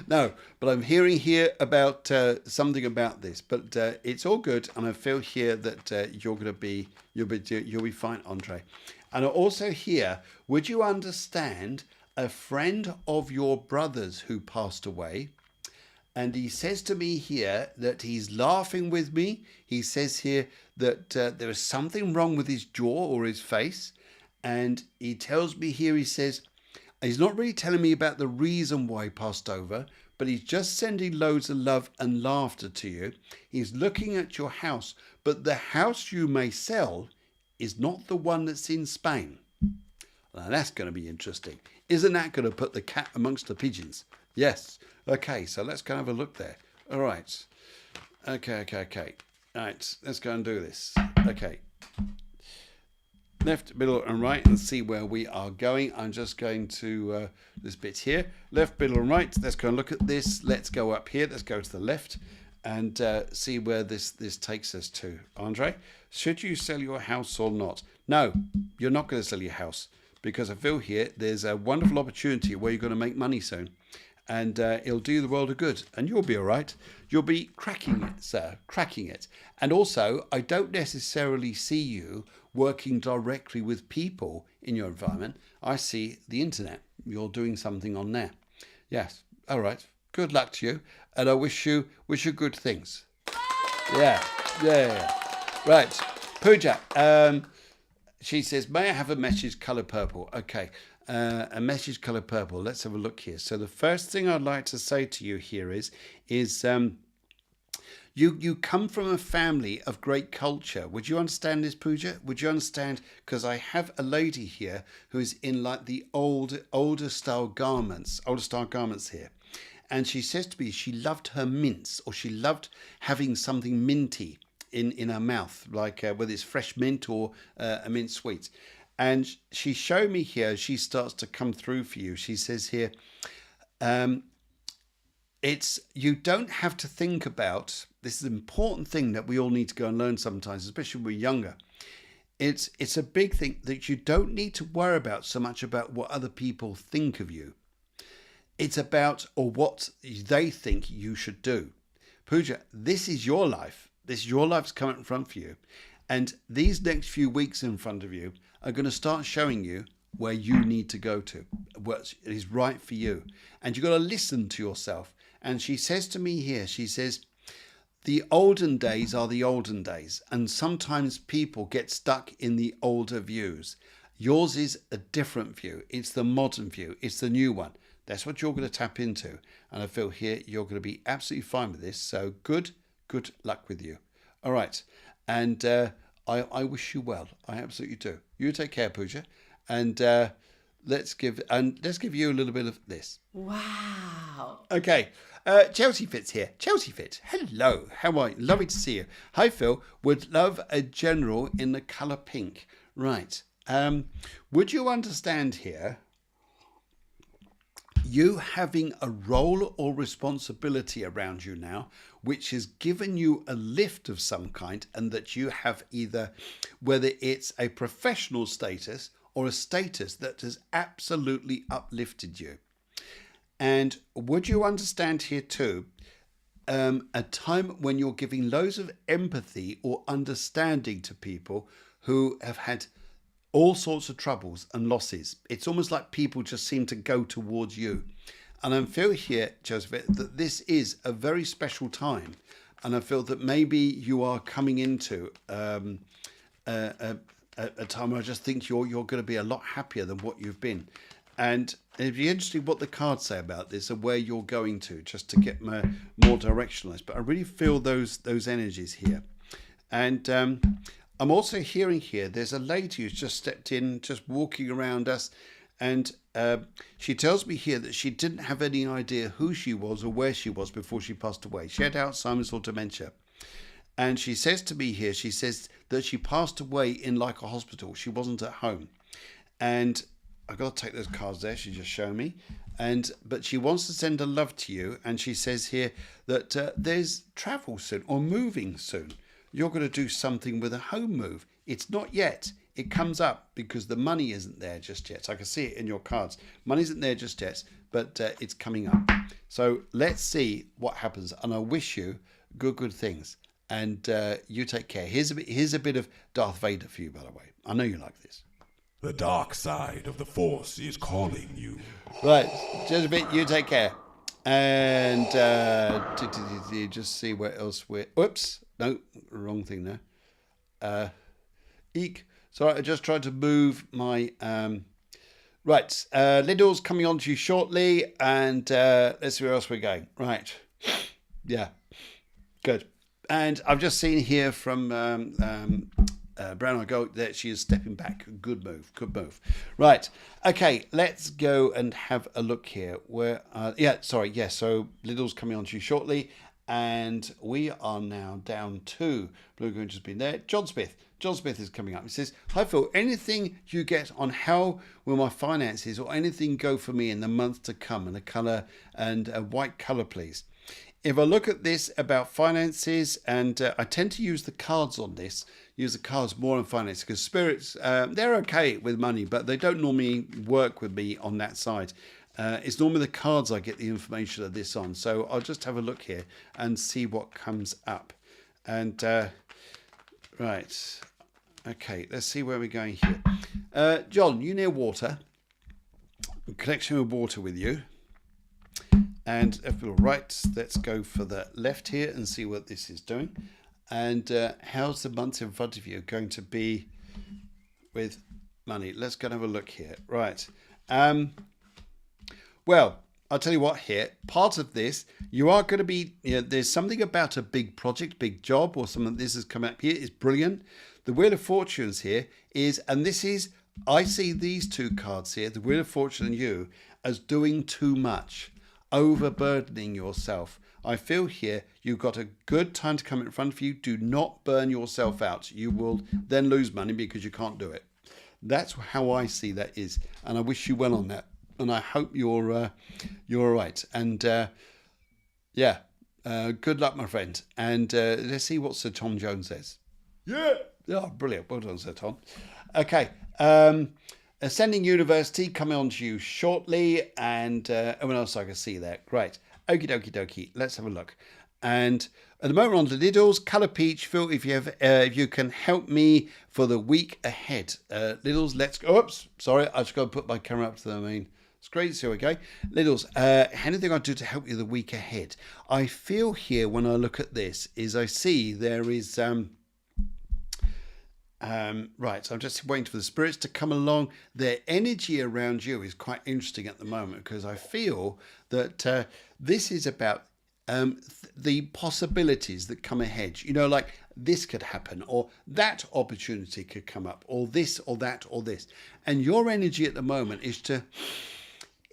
No, but I'm hearing here about something about this. But it's all good, and I feel here that you'll be fine, Andre. And I also hear, would you understand a friend of your brother's who passed away? And he says to me here that he's laughing with me. He says here that there is something wrong with his jaw or his face. And he tells me here, he says, he's not really telling me about the reason why he passed over, but he's just sending loads of love and laughter to you. He's looking at your house, but the house you may sell is not the one that's in Spain. Now that's going to be interesting. Isn't that going to put the cat amongst the pigeons? Yes. Okay, so let's go have a look there. All right. Okay. All right, let's go and do this. Okay. Left, middle, and right, and see where we are going. I'm just going to this bit here. Left, middle, and right. Let's go and look at this. Let's go up here. Let's go to the left and see where this takes us to. Andre, should you sell your house or not? No, you're not going to sell your house, because I feel here there's a wonderful opportunity where you're going to make money soon. And it'll do the world a good, and you'll be all right. You'll be cracking it, sir, cracking it. And also, I don't necessarily see you working directly with people in your environment. I see the internet. You're doing something on there. Yes, all right. Good luck to you, and I wish you good things. Yeah. Right, Pooja. She says, may I have a message colour purple? Okay. A message colour purple. Let's have a look here. So the first thing I'd like to say to you here is you come from a family of great culture. Would you understand this, Pooja? Would you understand? Because I have a lady here who is in like the older style garments here. And she says to me she loved her mints, or she loved having something minty in her mouth, like whether it's fresh mint or a mint sweet. And she showed me here, she starts to come through for you. She says here, you don't have to think about, this is an important thing that we all need to go and learn sometimes, especially when we're younger. It's a big thing that you don't need to worry about so much about what other people think of you. It's about, or what they think you should do. Pooja, this is your life. This is your life's coming in front for you. And these next few weeks in front of you are going to start showing you where you need to go to, what is right for you. And you've got to listen to yourself. And she says to me here, she says, the olden days are the olden days. And sometimes people get stuck in the older views. Yours is a different view. It's the modern view. It's the new one. That's what you're going to tap into. And I feel here you're going to be absolutely fine with this. So good luck with you. All right. And I wish you well. I absolutely do. You take care, Pooja. And let's give you a little bit of this. Wow. Okay. Chelsea Fitz here. Chelsea Fitz. Hello. How are you? Lovely to see you. Hi, Phil. Would love a general in the colour pink. Right. Would you understand here, you having a role or responsibility around you now, which has given you a lift of some kind, and that you have either, whether it's a professional status or a status that has absolutely uplifted you. And would you understand here too, a time when you're giving loads of empathy or understanding to people who have had all sorts of troubles and losses. It's almost like people just seem to go towards you. And I feel here, Joseph, that this is a very special time. And I feel that maybe you are coming into a time where I just think you're going to be a lot happier than what you've been. And it'd be interesting what the cards say about this and where you're going to, just to get more directionalized. But I really feel those energies here. And I'm also hearing here, there's a lady who's just stepped in, just walking around us. And she tells me here that she didn't have any idea who she was or where she was before she passed away. She had Alzheimer's or dementia. And she says to me here, she says that she passed away in like a hospital. She wasn't at home. And I've got to take those cards there. She just showed me. But she wants to send a love to you. And she says here that there's travel soon or moving soon. you're going to do something with a home move. It's not yet. It comes up because the money isn't there just yet. I can see it in your cards. Money isn't there just yet, but it's coming up. So let's see what happens. And I wish you good things. And you take care. Here's a bit of Darth Vader for you, by the way. I know you like this. The dark side of the Force is calling you. Right, just a bit. You take care. And just see where else we're... Oops. No, wrong thing there. Eek. Sorry, I just tried to move my... Right, Lidl's coming on to you shortly. And let's see where else we're going. Right. Yeah. Good. And I've just seen here from Brown Eye Gold that she is stepping back. Good move. Good move. Right. Okay, let's go and have a look here. Where? So Lidl's coming on to you shortly. And we are now down to Blue Green has been there. John Smith. John Smith is coming up. He says, "Hi Phil, anything you get on how will my finances or anything go for me in the month to come, and a white colour, please." If I look at this about finances, and I tend to use the cards on this, use the cards more on finance, because spirits, they're okay with money, but they don't normally work with me on that side. It's normally the cards I get the information of this on. So I'll just have a look here and see what comes up. And, right. Okay, let's see where we're going here. John, you near water. Connection with water with you. And if we're right, let's go for the left here and see what this is doing. And how's the month in front of you going to be with money? Let's go and have a look here. Right. Well, I'll tell you what here. Part of this, you are going to be, there's something about a big project, big job, or something. This has come up here. It's brilliant. The Wheel of Fortunes here is, and this is, I see these two cards here, the Wheel of Fortune and you, as doing too much. Overburdening yourself. I feel here you've got a good time to come in front of you. Do not burn yourself out. You will then lose money because you can't do it. That's how I see that is, and I wish you well on that. And I hope you're all right. And good luck, my friend. And let's see what Sir Tom Jones says. Yeah. Oh, brilliant. Well done, Sir Tom. Okay. Ascending University coming on to you shortly, and everyone else I can see there. Great. Okie dokie. Let's have a look. And at the moment, on the Lidl's Colour Peach. Phil, if you can help me for the week ahead. Lidl's, let's go. Oops, sorry, I just got to put my camera up to the main screen. So okay. Lidl's, anything I do to help you the week ahead? I feel here when I look at this is I see there is right, so I'm just waiting for the spirits to come along. Their energy around you is quite interesting at the moment, because I feel that this is about the possibilities that come ahead. Like this could happen, or that opportunity could come up, or this, or that, or this. And your energy at the moment is to,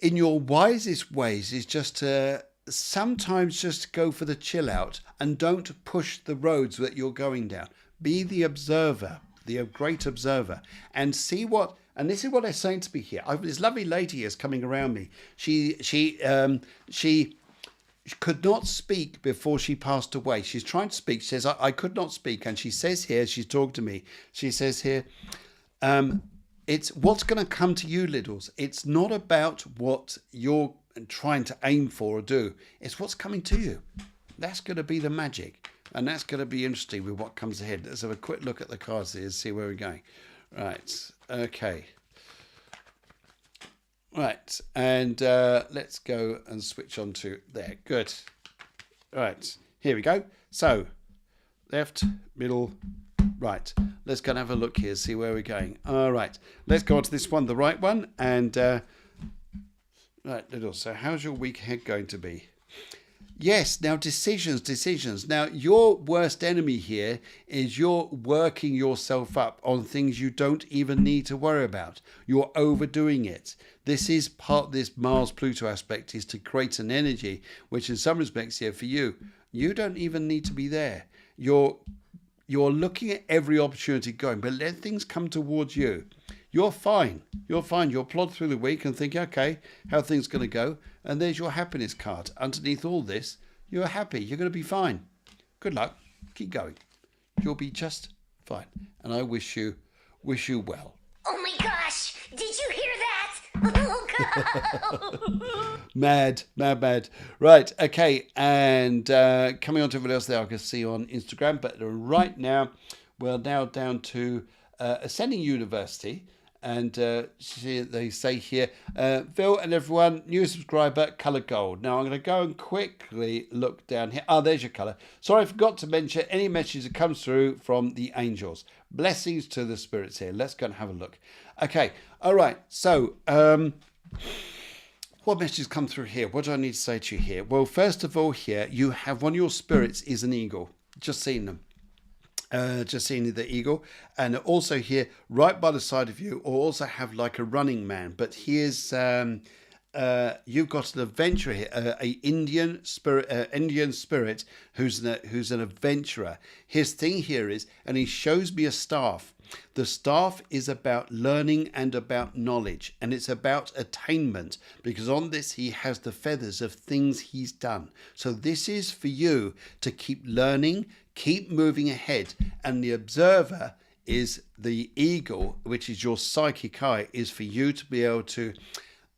in your wisest ways, is just to sometimes just go for the chill out and don't push the roads that you're going down. Be the observer. The great observer, and see what, and this is what they're saying to me here. This lovely lady is coming around me. She could not speak before she passed away. She's trying to speak. She says, I could not speak. And she says here, she's talking to me. She says here, it's what's going to come to you, Lidl's. It's not about what you're trying to aim for or do. It's what's coming to you. That's going to be the magic. And that's going to be interesting with what comes ahead. Let's have a quick look at the cards here and see where we're going. Right. Okay. Right. And let's go and switch on to there. Good. Right. Here we go. So, left, middle, right. Let's go and have a look here, see where we're going. All right. Let's go on to this one, the right one. And, right, Lidl. So, how's your week ahead going to be? Yes, now decisions. Now, your worst enemy here is you're working yourself up on things you don't even need to worry about. You're overdoing it. This is part, this Mars Pluto aspect is to create an energy, which in some respects here for you, you don't even need to be there. You're looking at every opportunity going, but let things come towards you. You're fine. You'll plod through the week and think, okay, how are things going to go? And there's your happiness card. Underneath all this, you're happy. You're going to be fine. Good luck. Keep going. You'll be just fine. And I wish you well. Oh my gosh! Did you hear that? Oh god! Mad. Right, okay. And coming on to everybody else there, I can see you on Instagram. But right now, we're now down to Ascending University. And they say here, Phil and everyone, new subscriber, colour gold. Now I'm going to go and quickly look down here. Oh, there's your colour. Sorry, I forgot to mention any message that comes through from the angels. Blessings to the spirits here. Let's go and have a look. Okay, all right. So, what messages come through here? What do I need to say to you here? Well, first of all, here you have one of your spirits is an eagle. Just seen them. Just seeing the eagle, and also here right by the side of you, or also have like a running man. But here's you've got an adventurer here, a Indian spirit who's an adventurer. His thing here is, and he shows me a staff. The staff is about learning and about knowledge, and it's about attainment, because on this he has the feathers of things he's done. So this is for you to keep learning, keep moving ahead. And the observer is the eagle, which is your psychic eye, is for you to be able to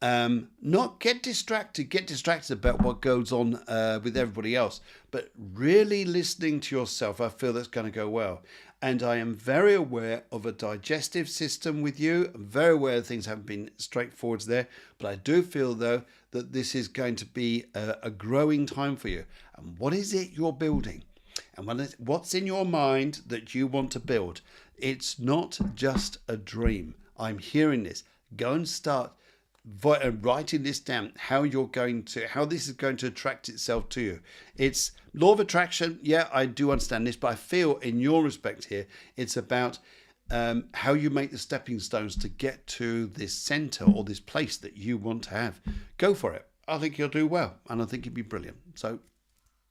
not get distracted about what goes on with everybody else, but really listening to yourself. I feel that's going to go well. And I am very aware of a digestive system with you. I'm very aware things haven't been straightforward there, but I do feel though that this is going to be a growing time for you. And what is it you're building? And what's in your mind that you want to build? It's not just a dream. I'm hearing this. Go and start writing this down, how this is going to attract itself to you. It's law of attraction. Yeah, I do understand this, but I feel in your respect here, it's about how you make the stepping stones to get to this center or this place that you want to have. Go for it. I think you'll do well, and I think you'll be brilliant. So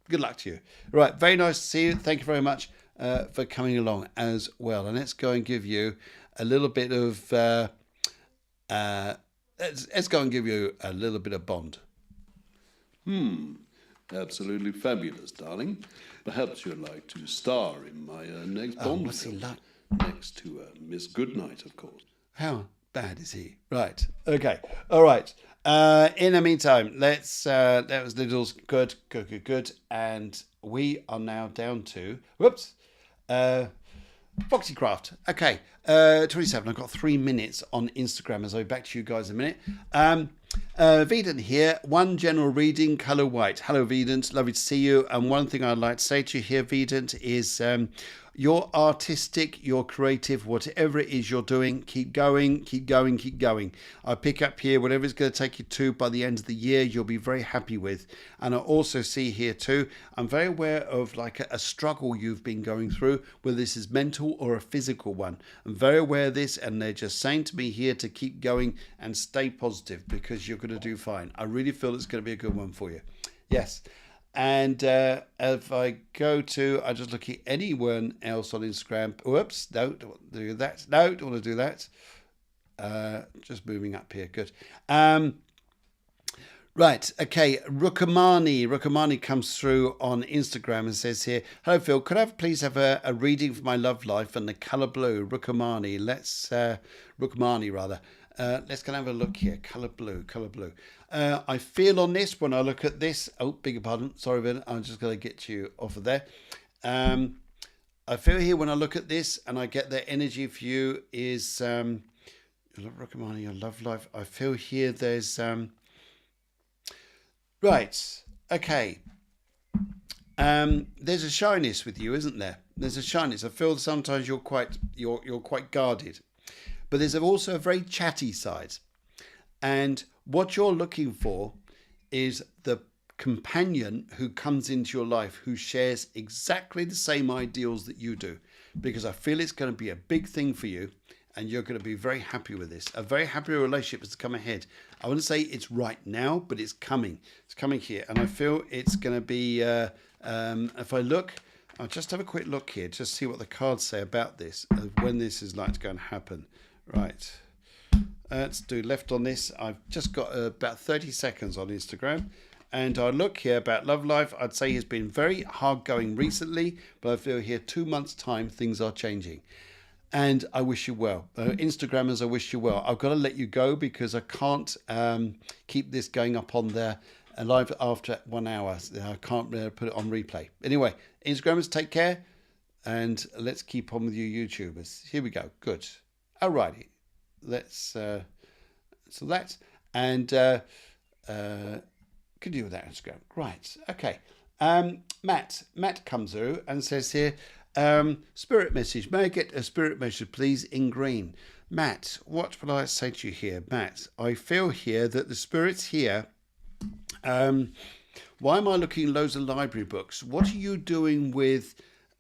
good luck to you. Right, very nice to see you. Thank you very much for coming along as well. And let's go and give you a little bit of let's go and give you a little bit of Bond. Absolutely fabulous, darling. Perhaps you'd like to star in my next Bond what's he film. like? Next to Miss Goodnight, of course. How bad is he? Right. Okay. All right. In the meantime, that was Lidl's good. And we are now down to, Foxycraft. Okay. 27. I've got 3 minutes on Instagram, as I'll be back to you guys in a minute. Vedant here. One general reading, colour white. Hello, Vedant. Lovely to see you. And one thing I'd like to say to you here, Vedant, is you're artistic, you're creative, whatever it is you're doing, keep going. I pick up here, whatever it's going to take you to by the end of the year, you'll be very happy with. And I also see here too, I'm very aware of like a struggle you've been going through, whether this is mental or a physical one. I'm very aware of this, and they're just saying to me here to keep going and stay positive, because you're going to do fine. I really feel it's going to be a good one for you. Yes. And if I go to, I just look at anyone else on Instagram. Whoops, no, don't want to do that. No, don't want to do that. Just moving up here. Good. Right, okay. Rukamani comes through on Instagram and says here, hello Phil, could I please have a reading for my love life and the colour blue? Rukamani, let's go and have a look here. Colour blue. I feel on this when I look at this. Oh, beg your pardon. Sorry, Vin. I'm just going to get you off of there. I feel here when I look at this, and I get the energy for you is Rukamani, your love life. I feel here there's right. Okay. There's a shyness with you, isn't there? There's a shyness. I feel sometimes you're quite guarded. But there's also a very chatty side. And what you're looking for is the companion who comes into your life who shares exactly the same ideals that you do. Because I feel it's going to be a big thing for you, and you're going to be very happy with this. A very happy relationship is to come ahead. I wouldn't say it's right now, but it's coming. It's coming here. And I feel it's going to be, if I look, I'll just have a quick look here, just see what the cards say about this, when this is like to go and happen. Right, let's do left on this. I've just got about 30 seconds on Instagram, And I look here about love life. I'd say he's been very hard going recently, but I feel here 2 months' time things are changing. And I wish you well. Instagrammers, I wish you well. I've got to let you go because I can't keep this going up on there live after 1 hour. I can't put it on replay. Anyway, Instagrammers, take care. And let's keep on with you YouTubers. Here we go. Good. Alrighty. Let's... so that. And could do with that Instagram. Right. Okay. Matt comes through and says here, spirit message. May I get a spirit message, please, in green? Matt, what will I say to you here? Matt, I feel here that the spirits here... why am I looking at loads of library books? What are you doing with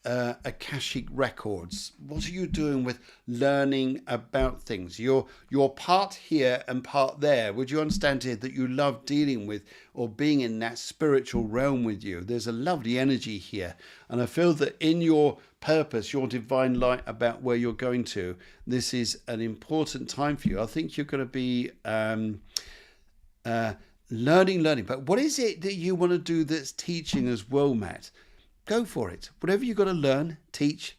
Akashic records? What are you doing with learning about things? You're part here and part there. Would you understand here that you love dealing with or being in that spiritual realm with you? There's a lovely energy here. And I feel that in your purpose, your divine light about where you're going to, this is an important time for you. I think you're going to be learning. But what is it that you want to do that's teaching as well, Matt? Go for it. Whatever you've got to learn, teach,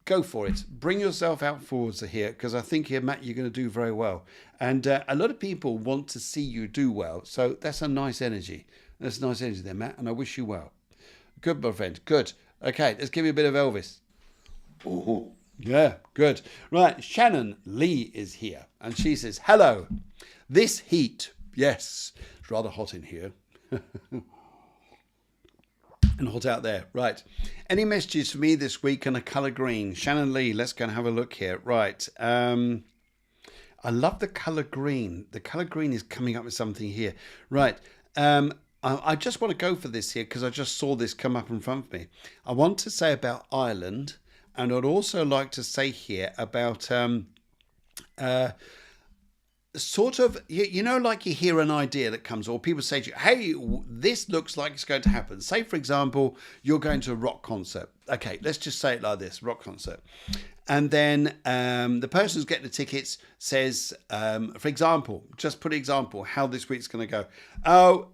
go for it. Bring yourself out forwards here, because I think here, Matt, you're going to do very well. And a lot of people want to see you do well. So that's a nice energy. That's a nice energy there, Matt. And I wish you well. Good, my friend. Good. Okay, let's give you a bit of Elvis. Oh, Yeah, good. Right, Shannon Lee is here. And she says, hello. This heat, yes, it's rather hot in here. And hot out there. Right. Any messages for me this week in a colour green? Shannon Lee, let's go and have a look here. Right. I love the colour green. The colour green is coming up with something here. Right. I just want to go for this here because I just saw this come up in front of me. I want to say about Ireland, and I'd also like to say here about sort of, you know, like you hear an idea that comes, or people say to you, hey, this looks like it's going to happen. Say, for example, you're going to a rock concert. Okay, let's just say it like this, rock concert. And then the person who's getting the tickets says, for example, just put an example, how this week's going to go. Oh,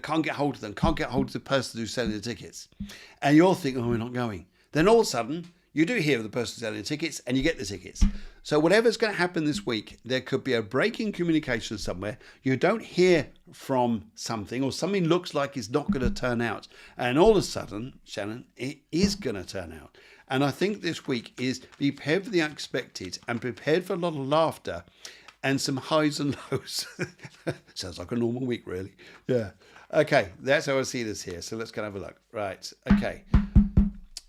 can't get hold of them, can't get hold of the person who's selling the tickets. And you're thinking, oh, we're not going. Then all of a sudden, you do hear the person selling the tickets and you get the tickets. So whatever's going to happen this week, there could be a break in communication somewhere. You don't hear from something, or something looks like it's not going to turn out. And all of a sudden, Shannon, it is going to turn out. And I think this week is be prepared for the unexpected and prepared for a lot of laughter and some highs and lows. Sounds like a normal week, really. Yeah. Okay, that's how I see this here. So let's go and have a look. Right. Okay.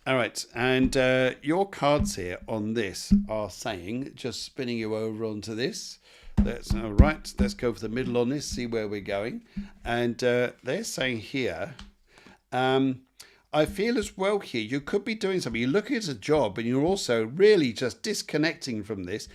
All right, and your cards here on this are saying, just spinning you over onto this. That's all right. Let's go for the middle on this, see where we're going. And they're saying here, I feel as well here, you could be doing something. You're looking at a job and you're also really just disconnecting from this,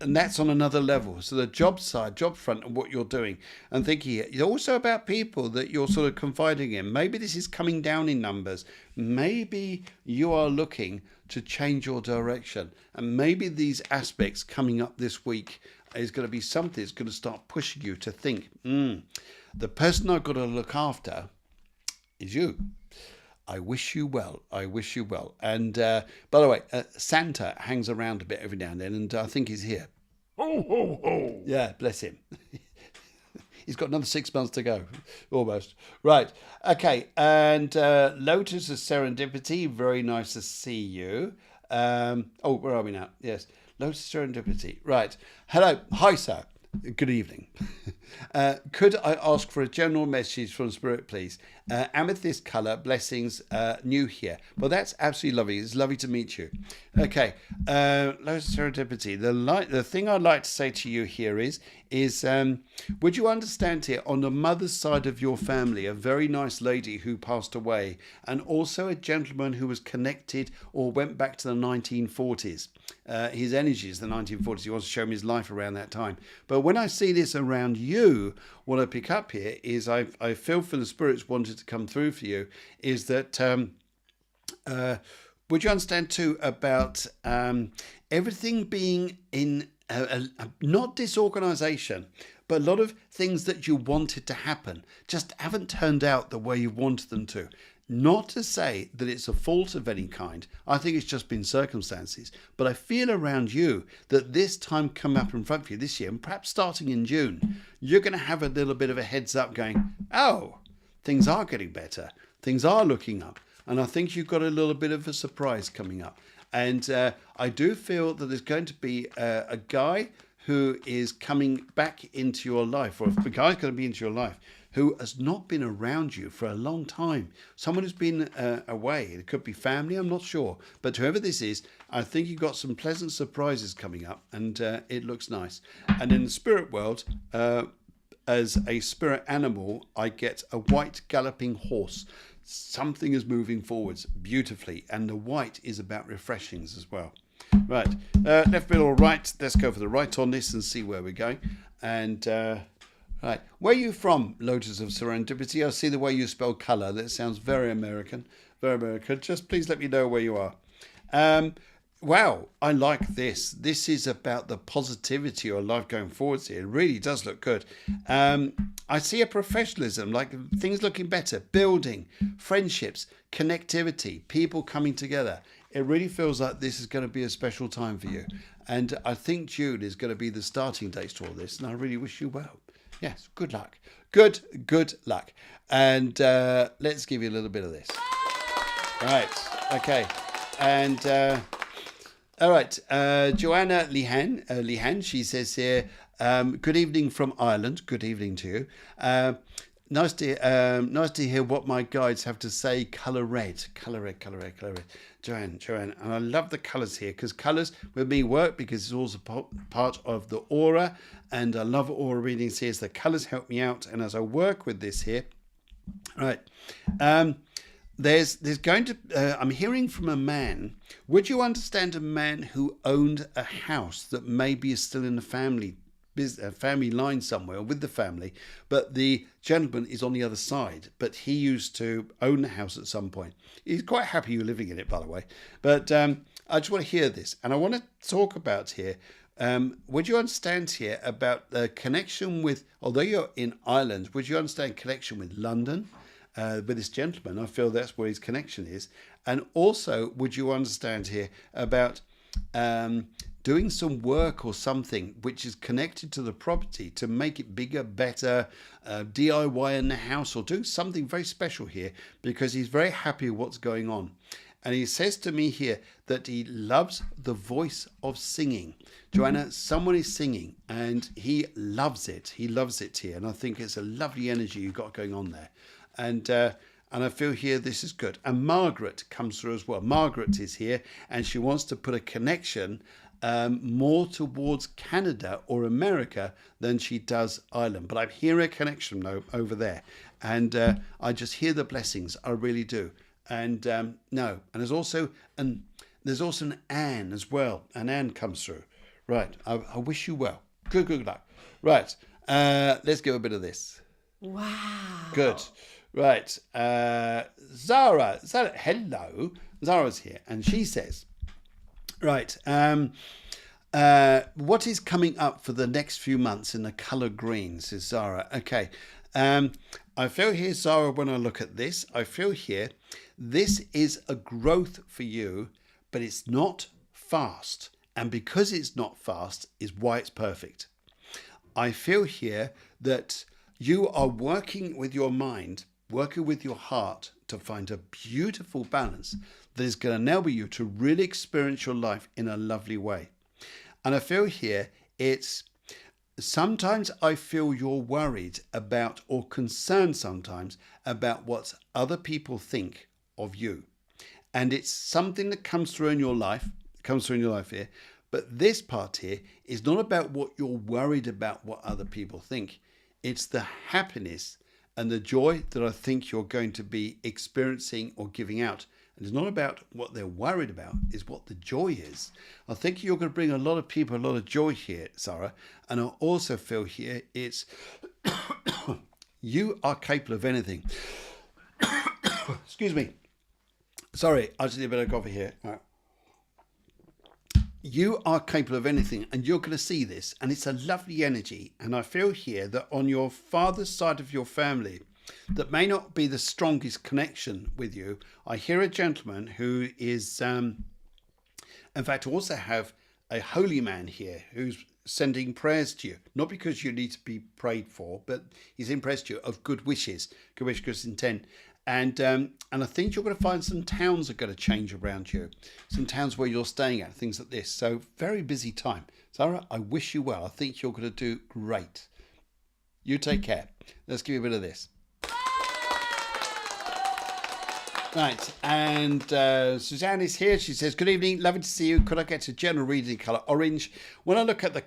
and that's on another level. So the job side, job front of what you're doing, and thinking here, it's also about people that you're sort of confiding in. Maybe this is coming down in numbers. Maybe you are looking to change your direction. And maybe these aspects coming up this week is going to be something that's going to start pushing you to think, the person I've got to look after is you. I wish you well. I wish you well. And by the way, Santa hangs around a bit every now and then, and I think he's here. Ho, ho, ho. Yeah, bless him. He's got another 6 months to go, almost. Right. Okay. And Lotus of Serendipity, very nice to see you. Where are we now? Yes. Lotus of Serendipity. Right. Hello. Hi, sir. Good evening. Could I ask for a general message from Spirit, please? Amethyst colour, blessings, new here. Well, that's absolutely lovely. It's lovely to meet you. Okay, Lotus Serendipity. The thing I'd like to say to you here is would you understand here, on the mother's side of your family, a very nice lady who passed away, and also a gentleman who was connected or went back to the 1940s. His energy is the 1940s. He wants to show me his life around that time. But when I see this around you, what I pick up here is I feel for the spirits wanted to come through for you is that would you understand too about everything being in not disorganization, but a lot of things that you wanted to happen just haven't turned out the way you wanted them to. Not to say that it's a fault of any kind. I think it's just been circumstances. But I feel around you that this time coming up in front of you this year, and perhaps starting in June, you're going to have a little bit of a heads up going, oh, things are getting better. Things are looking up. And I think you've got a little bit of a surprise coming up. And I do feel that there's going to be a guy who is coming back into your life, or if a guy's going to be into your life, who has not been around you for a long time. Someone who's been away. It could be family, I'm not sure. But whoever this is, I think you've got some pleasant surprises coming up, and it looks nice. And in the spirit world, as a spirit animal, I get a white galloping horse. Something is moving forwards beautifully, and the white is about refreshings as well. Right, left, middle, right. Let's go for the right on this and see where we're going. And right, where are you from, Lotus of Serendipity? I see the way you spell colour. That sounds very American. Very American. Just please let me know where you are. Wow, I like this. This is about the positivity of life going forwards here. It really does look good. I see a professionalism, like things looking better, building, friendships, connectivity, people coming together. It really feels like this is going to be a special time for you. And I think June is going to be the starting date to all this. And I really wish you well. Yes, good luck. Good luck. And let's give you a little bit of this. Right, okay. And all right, Joanna Lihan, she says here, good evening from Ireland. Good evening to you. Nice to hear what my guides have to say. Colour red. Joanne. And I love the colours here, because colours with me work because it's also part of the aura. And I love aura readings here. So the colours help me out. And as I work with this here, right, there's going to, I'm hearing from a man. Would you understand a man who owned a house that maybe is still in the family line somewhere with the family, but the gentleman is on the other side, but he used to own the house at some point. He's quite happy you're living in it, by the way. But I just want to hear this, and I want to talk about here. Would you understand here about the connection with, although you're in Ireland, would you understand connection with London? With this gentleman, I feel that's where his connection is. And also, would you understand here about doing some work or something which is connected to the property to make it bigger, better, DIY in the house, or do something very special here, because he's very happy with what's going on. And he says to me here that he loves the voice of singing. Joanna, someone is singing and he loves it. He loves it here. And I think it's a lovely energy you've got going on there. And I feel here this is good. And Margaret comes through as well. Margaret is here, and she wants to put a connection more towards Canada or America than she does Ireland. But I hear a connection over there. And I just hear the blessings. I really do. And no. And there's also an Anne as well. An Anne comes through. Right. I wish you well. Good luck. Right. Let's give a bit of this. Wow. Good. Right. Zara, hello. Zara's here, and she says, right, what is coming up for the next few months in the colour green, says Zara. Okay. I feel here, Zara, when I look at this, I feel here, this is a growth for you, but it's not fast. And because it's not fast is why it's perfect. I feel here that you are working with your mind, working with your heart to find a beautiful balance that is going to enable you to really experience your life in a lovely way. And I feel here it's sometimes I feel you're worried about or concerned sometimes about what other people think of you. And it's something that comes through in your life, here. But this part here is not about what you're worried about what other people think. It's the happiness and the joy that I think you're going to be experiencing or giving out. And it's not about what they're worried about, it's what the joy is. I think you're going to bring a lot of people a lot of joy here, Sarah. And I also feel here it's you are capable of anything. Excuse me. Sorry, I just need a bit of coffee here. All right. You are capable of anything, and you're going to see this, and it's a lovely energy. And I feel here that on your father's side of your family, that may not be the strongest connection with you. I hear a gentleman who is, in fact, also have a holy man here who's sending prayers to you, not because you need to be prayed for, but he's impressed you of good wishes, good intent. And I think you're going to find some towns are going to change around you, some towns where you're staying at, things like this. So very busy time. Sarah, I wish you well. I think you're going to do great. You take care. Let's give you a bit of this. Right, and Suzanne is here. She says, good evening, lovely to see you. Could I get a general reading colour orange? When I look at the,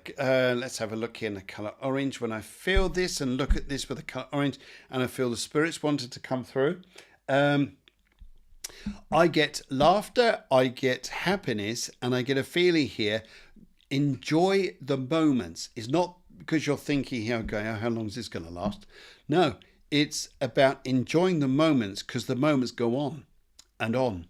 let's have a look here in the colour orange. When I feel this and look at this with the colour orange, and I feel the spirits wanted to come through, I get laughter, I get happiness, and I get a feeling here, enjoy the moments. It's not because you're thinking here, okay, how long is this going to last? No. It's about enjoying the moments, because the moments go on and on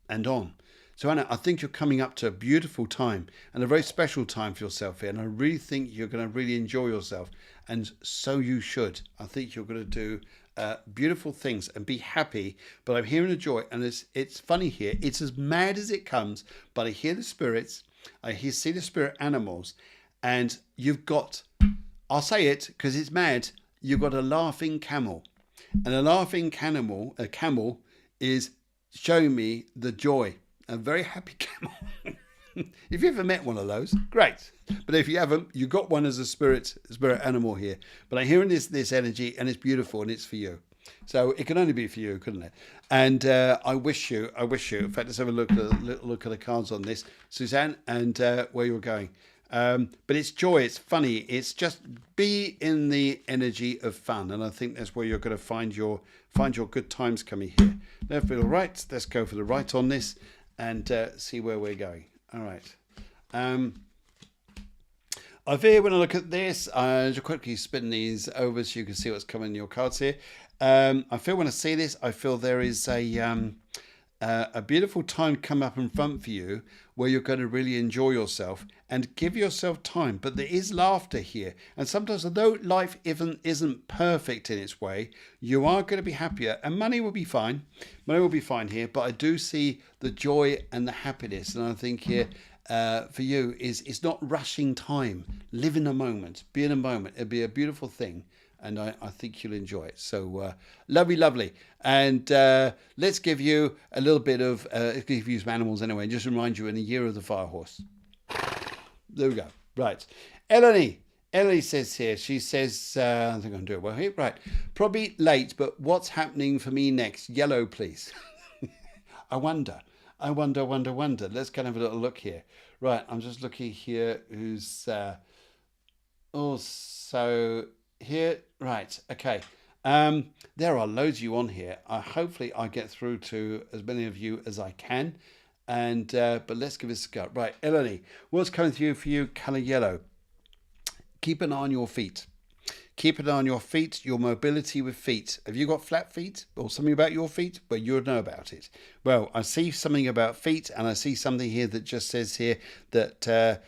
and on. So Anna, I think you're coming up to a beautiful time and a very special time for yourself here. And I really think you're going to really enjoy yourself. And so you should. I think you're going to do beautiful things and be happy. But I'm hearing a joy. And it's funny here. It's as mad as it comes. But I hear the spirits. See the spirit animals. And you've got, I'll say it because it's mad. You've got a laughing camel, and a laughing camel is showing me the joy. A very happy camel. If you ever met one of those, great. But if you haven't, you've got one as a spirit animal here. But I'm hearing this energy, and it's beautiful, and it's for you. So it can only be for you, couldn't it? And I wish you. In fact, let's have a look at the cards on this, Suzanne, and where you're going. But it's joy, it's funny, it's just be in the energy of fun, and I think that's where you're going to find your good times coming here. Left, middle, right. Let's go for the right on this and see where we're going. All right. I feel when I look at this, I'll just quickly spin these over so you can see what's coming in your cards here. I feel when I see this, I feel there is a beautiful time come up in front for you where you're going to really enjoy yourself and give yourself time. But there is laughter here. And sometimes, although life isn't perfect in its way, you are going to be happier, and money will be fine. Money will be fine here. But I do see the joy and the happiness. And I think here for you is it's not rushing time. Live in a moment. Be in a moment. It'll be a beautiful thing. And I think you'll enjoy it. So lovely. And let's give you a little bit of, give you some animals anyway, and just remind you in the year of the fire horse. There we go. Right. Eleni says here, she says, I think I'm going to do it well here. Right. Probably late, but what's happening for me next? Yellow, please. I wonder. Let's kind of have a little look here. Right. I'm just looking here who's also... here, right, okay. There are loads of you on here. Hopefully I get through to as many of you as I can. And but let's give this a go. Right, Eleni, what's coming through for you? Colour yellow. Keep an eye on your feet. Keep an eye on your feet, your mobility with feet. Have you got flat feet or something about your feet? Well, you'll know about it. Well, I see something about feet, and I see something here that just says here that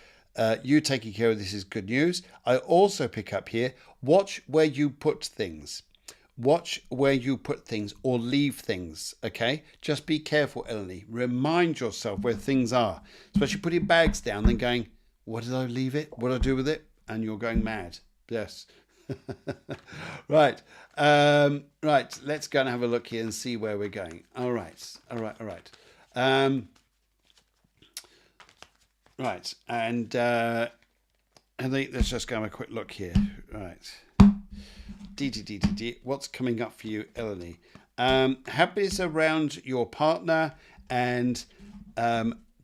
you taking care of this is good news. I also pick up here, watch where you put things. Watch where you put things or leave things, okay? Just be careful, Eleni. Remind yourself where things are. Especially putting bags down, then going, what did I leave it? What did I do with it? And you're going mad. Yes. Right. Right. Let's go and have a look here and see where we're going. All right. Right, and I think let's just go have a quick look here. Right, what's coming up for you, Eleni? Happiness around your partner, and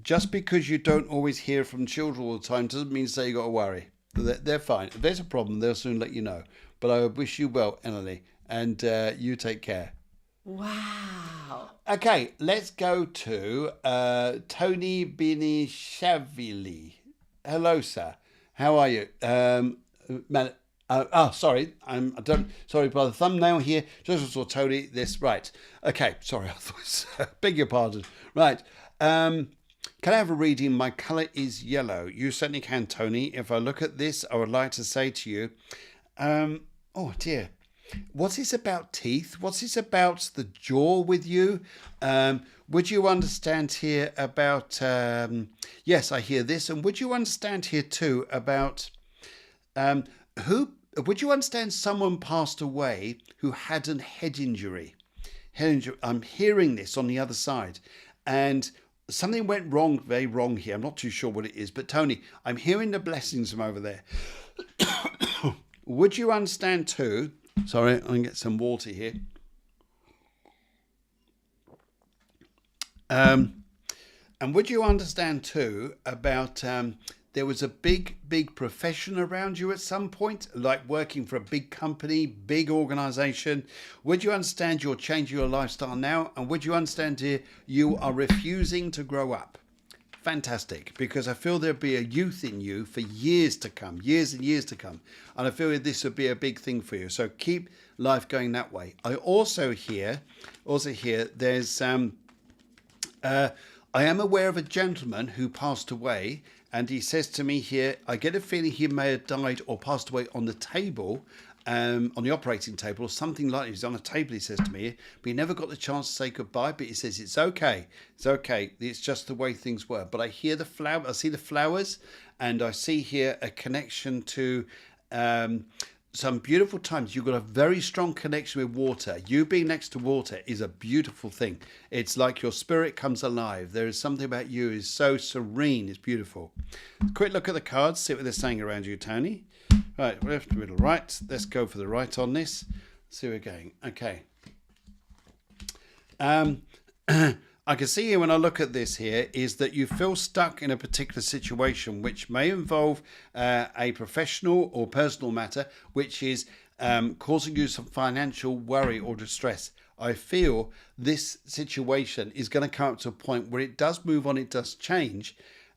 just because you don't always hear from children all the time doesn't mean to say you got to worry. They're fine. If there's a problem, they'll soon let you know. But I wish you well, Eleni, and you take care. Wow. Okay, let's go to Tony Binishavili. Hello, sir. How are you? Sorry. Sorry, by the thumbnail here. Just saw Tony. This right. Okay. Sorry. I thought. Beg your pardon. Right. Can I have a reading? My colour is yellow. You certainly can, Tony. If I look at this, I would like to say to you, oh dear, what's this about teeth? What's this about the jaw with you? Would you understand here about, yes, I hear this. And would you understand here too about would you understand someone passed away who had a head injury? I'm hearing this on the other side. And something went wrong, very wrong here. I'm not too sure what it is. But Tony, I'm hearing the blessings from over there. Would you understand too? Sorry, I'm going to get some water here. And would you understand too about there was a big profession around you at some point, like working for a big company, big organization? Would you understand you're changing your lifestyle now? And would you understand here you are refusing to grow up? Fantastic, because I feel there'll be a youth in you for years to come, years and years to come. And I feel this would be a big thing for you. So keep life going that way. I also hear there's, I am aware of a gentleman who passed away, and he says to me here, I get a feeling he may have died or passed away on the table, on the operating table or something like that. He's on a table, he says to me, but he never got the chance to say goodbye. But he says it's okay, it's just the way things were. But I hear the flower, I see the flowers, and I see here a connection to some beautiful times. You've got a very strong connection with water. You being next to water is a beautiful thing. It's like your spirit comes alive. There is something about you is so serene. It's beautiful. Quick look at the cards, see what they're saying around you, Tony. Right, left, middle, right. Let's go for the right on this. See where we're going. Okay. I can see here when I look at this here is that you feel stuck in a particular situation which may involve a professional or personal matter which is causing you some financial worry or distress. I feel this situation is going to come up to a point where it does move on, it does change,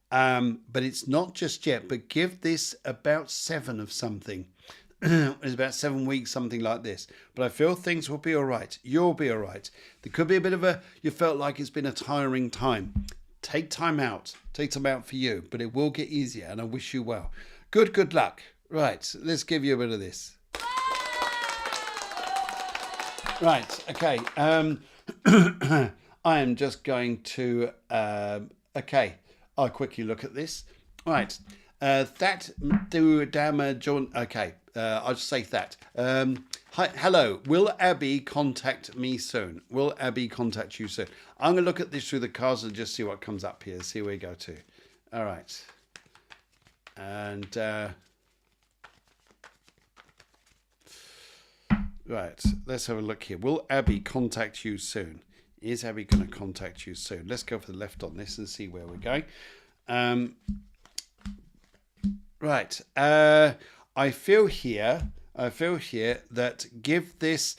but it's not just yet. But give this about 7 of something. It's about 7 weeks, something like this. But I feel things will be all right. You'll be all right. There could be a bit of you felt like it's been a tiring time. Take time out. Take time out for you. But it will get easier, and I wish you well. Good luck. Right, let's give you a bit of this. Right, okay. I am just going to... okay, I'll quickly look at this. Right. That do damage on. Okay, I'll just say that. Hi, hello. Will Abby contact me soon? Will Abby contact you soon? I'm going to look at this through the cards and just see what comes up here. See where we go to. All right. And right, let's have a look here. Will Abby contact you soon? Is Abby going to contact you soon? Let's go for the left on this and see where we're going. Right. I feel here that give this,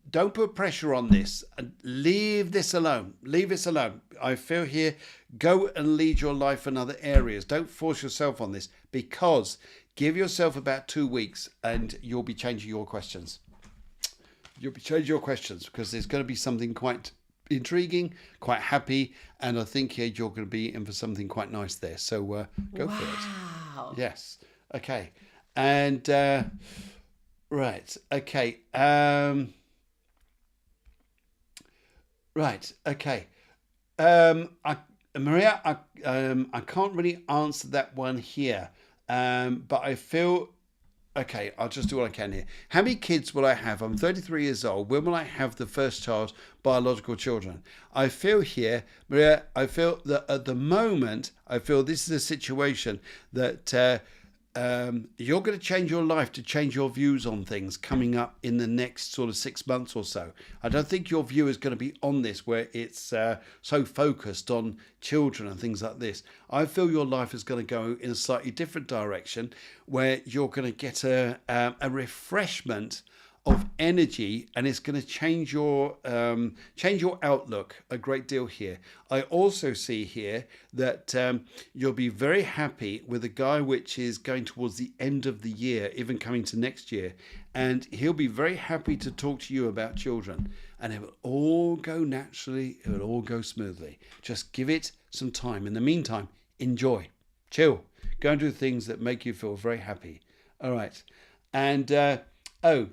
don't put pressure on this. Leave this alone. Leave this alone. I feel here, go and lead your life in other areas. Don't force yourself on this, because give yourself about 2 weeks and you'll be changing your questions. You'll be changing your questions because there's going to be something quite intriguing, quite happy, and I think you're going to be in for something quite nice there. So go for it. Wow. Yes. Okay. And right. Okay. Right. Okay. Maria, I can't really answer that one here, but I feel. Okay, I'll just do what I can here. How many kids will I have? I'm 33 years old. When will I have the first child, biological children? I feel here, Maria, I feel that at the moment, I feel this is a situation that you're going to change your life to change your views on things coming up in the next sort of 6 months or so. I don't think your view is going to be on this where it's so focused on children and things like this. I feel your life is going to go in a slightly different direction where you're going to get a refreshment of energy, and it's going to change your outlook a great deal here. I also see here that you'll be very happy with a guy which is going towards the end of the year, even coming to next year, and he'll be very happy to talk to you about children. and it will all go naturally. It will all go smoothly. Just give it some time. In the meantime, enjoy, chill, go and do things that make you feel very happy. All right. And, oh,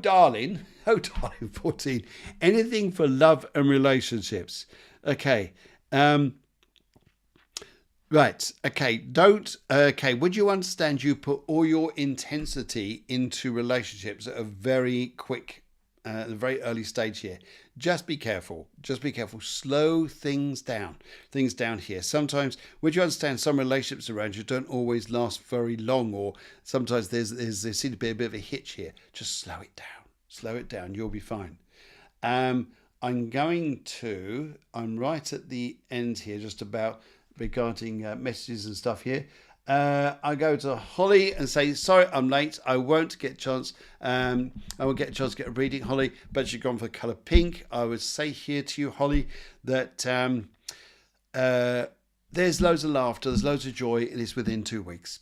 darling, 14, anything for love and relationships. Okay. Right. Okay. Would you understand you put all your intensity into relationships at a very quick, a very early stage here? Just be careful. Slow things down here. Sometimes, would you understand some relationships around you don't always last very long, or sometimes there seems to be a bit of a hitch here. Just slow it down. You'll be fine. I'm right at the end here, just about regarding messages and stuff here. I go to Holly and say, sorry, I'm late. I won't get a chance. I won't get a chance to get a reading, Holly, but she's gone for colour pink. I would say here to you, Holly, that there's loads of laughter, there's loads of joy, and it's within 2 weeks.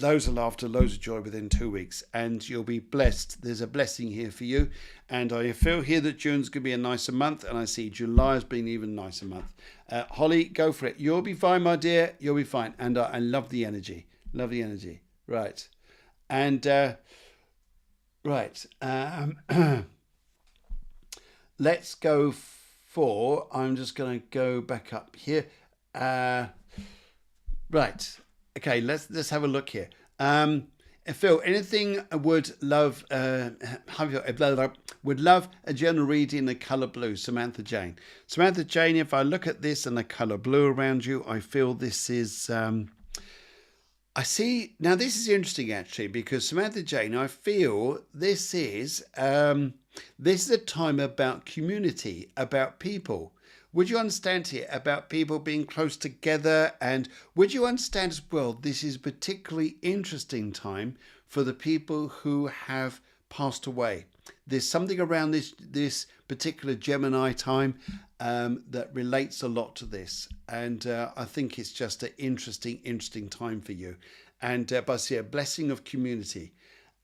Loads of laughter, loads of joy within 2 weeks, and you'll be blessed. There's a blessing here for you, and I feel here that June's going to be a nicer month, and I see July as being an even nicer month. Holly, go for it. You'll be fine, my dear. You'll be fine, and I love the energy. Right, and right. Let's go for. I'm just going to go back up here. Right. Okay, let's have a look here. Phil, anything would love a general reading in colour blue. Samantha Jane, if I look at this and the colour blue around you, I feel this is. I see now. This is interesting actually, because Samantha Jane, I feel this is a time about community, about people. Would you understand here about people being close together? And would you understand as well, this is a particularly interesting time for the people who have passed away. There's something around this particular Gemini time that relates a lot to this. And I think it's just an interesting time for you. And but I see a blessing of community.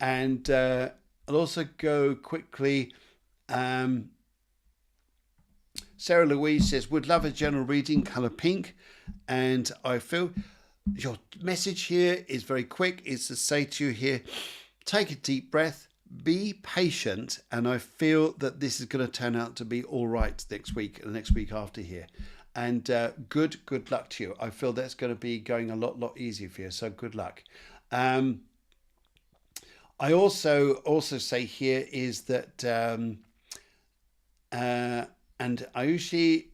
And I'll also go quickly. Sarah Louise says, would love a general reading, colour pink. And I feel your message here is very quick. It's to say to you here, take a deep breath, be patient. And I feel that this is going to turn out to be all right next week and the next week after here. And good luck to you. I feel that's going to be going a lot easier for you. So good luck. I also say here is that... and Ayushi,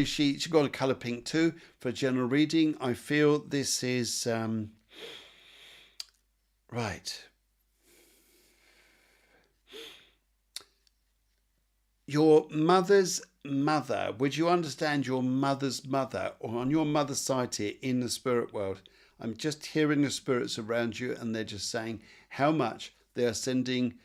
she got a colour pink too for a general reading. I feel this is right. Your mother's mother. Would you understand your mother's mother, or on your mother's side here in the spirit world? I'm just hearing the spirits around you, and they're just saying how much they are sending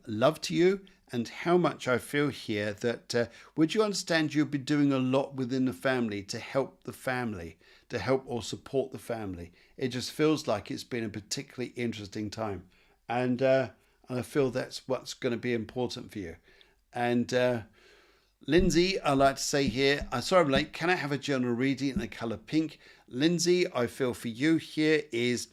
love to you. And how much I feel here that would you understand you'll be doing a lot within the family to help the family, to help or support the family. It just feels like it's been a particularly interesting time. And I feel that's what's going to be important for you. And Lindsay, I like to say here, I'm sorry I'm late, can I have a general reading in the colour pink? Lindsay, I feel for you here is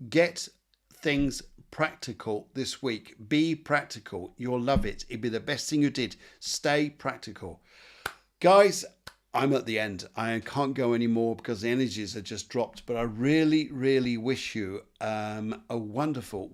get things practical this week. Be practical. You'll love it. It'd be the best thing you did. Stay practical. Guys, I'm at the end. I can't go anymore because the energies are just dropped. But I really wish you a wonderful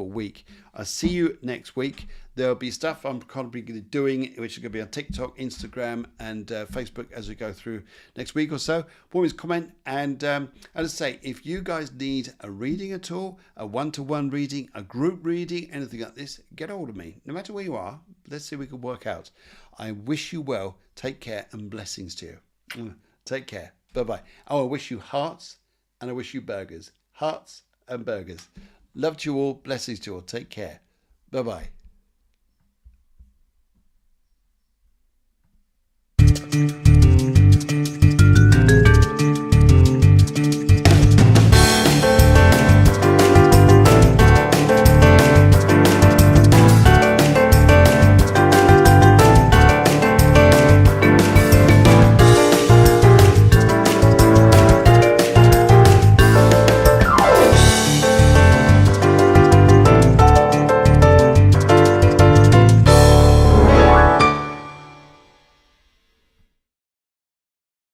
week. I'll see you next week. There'll be stuff I'm probably doing, which is going to be on TikTok, Instagram, and Facebook as we go through next week or so. Always comment. And as I say, if you guys need a reading at all, a one-to-one reading, a group reading, anything like this, get hold of me. No matter where you are, let's see if we can work out. I wish you well. Take care and blessings to you. Take care. Bye-bye. Oh, I wish you hearts and I wish you burgers. Hearts and burgers. Love to you all. Blessings to you all. Take care. Bye-bye.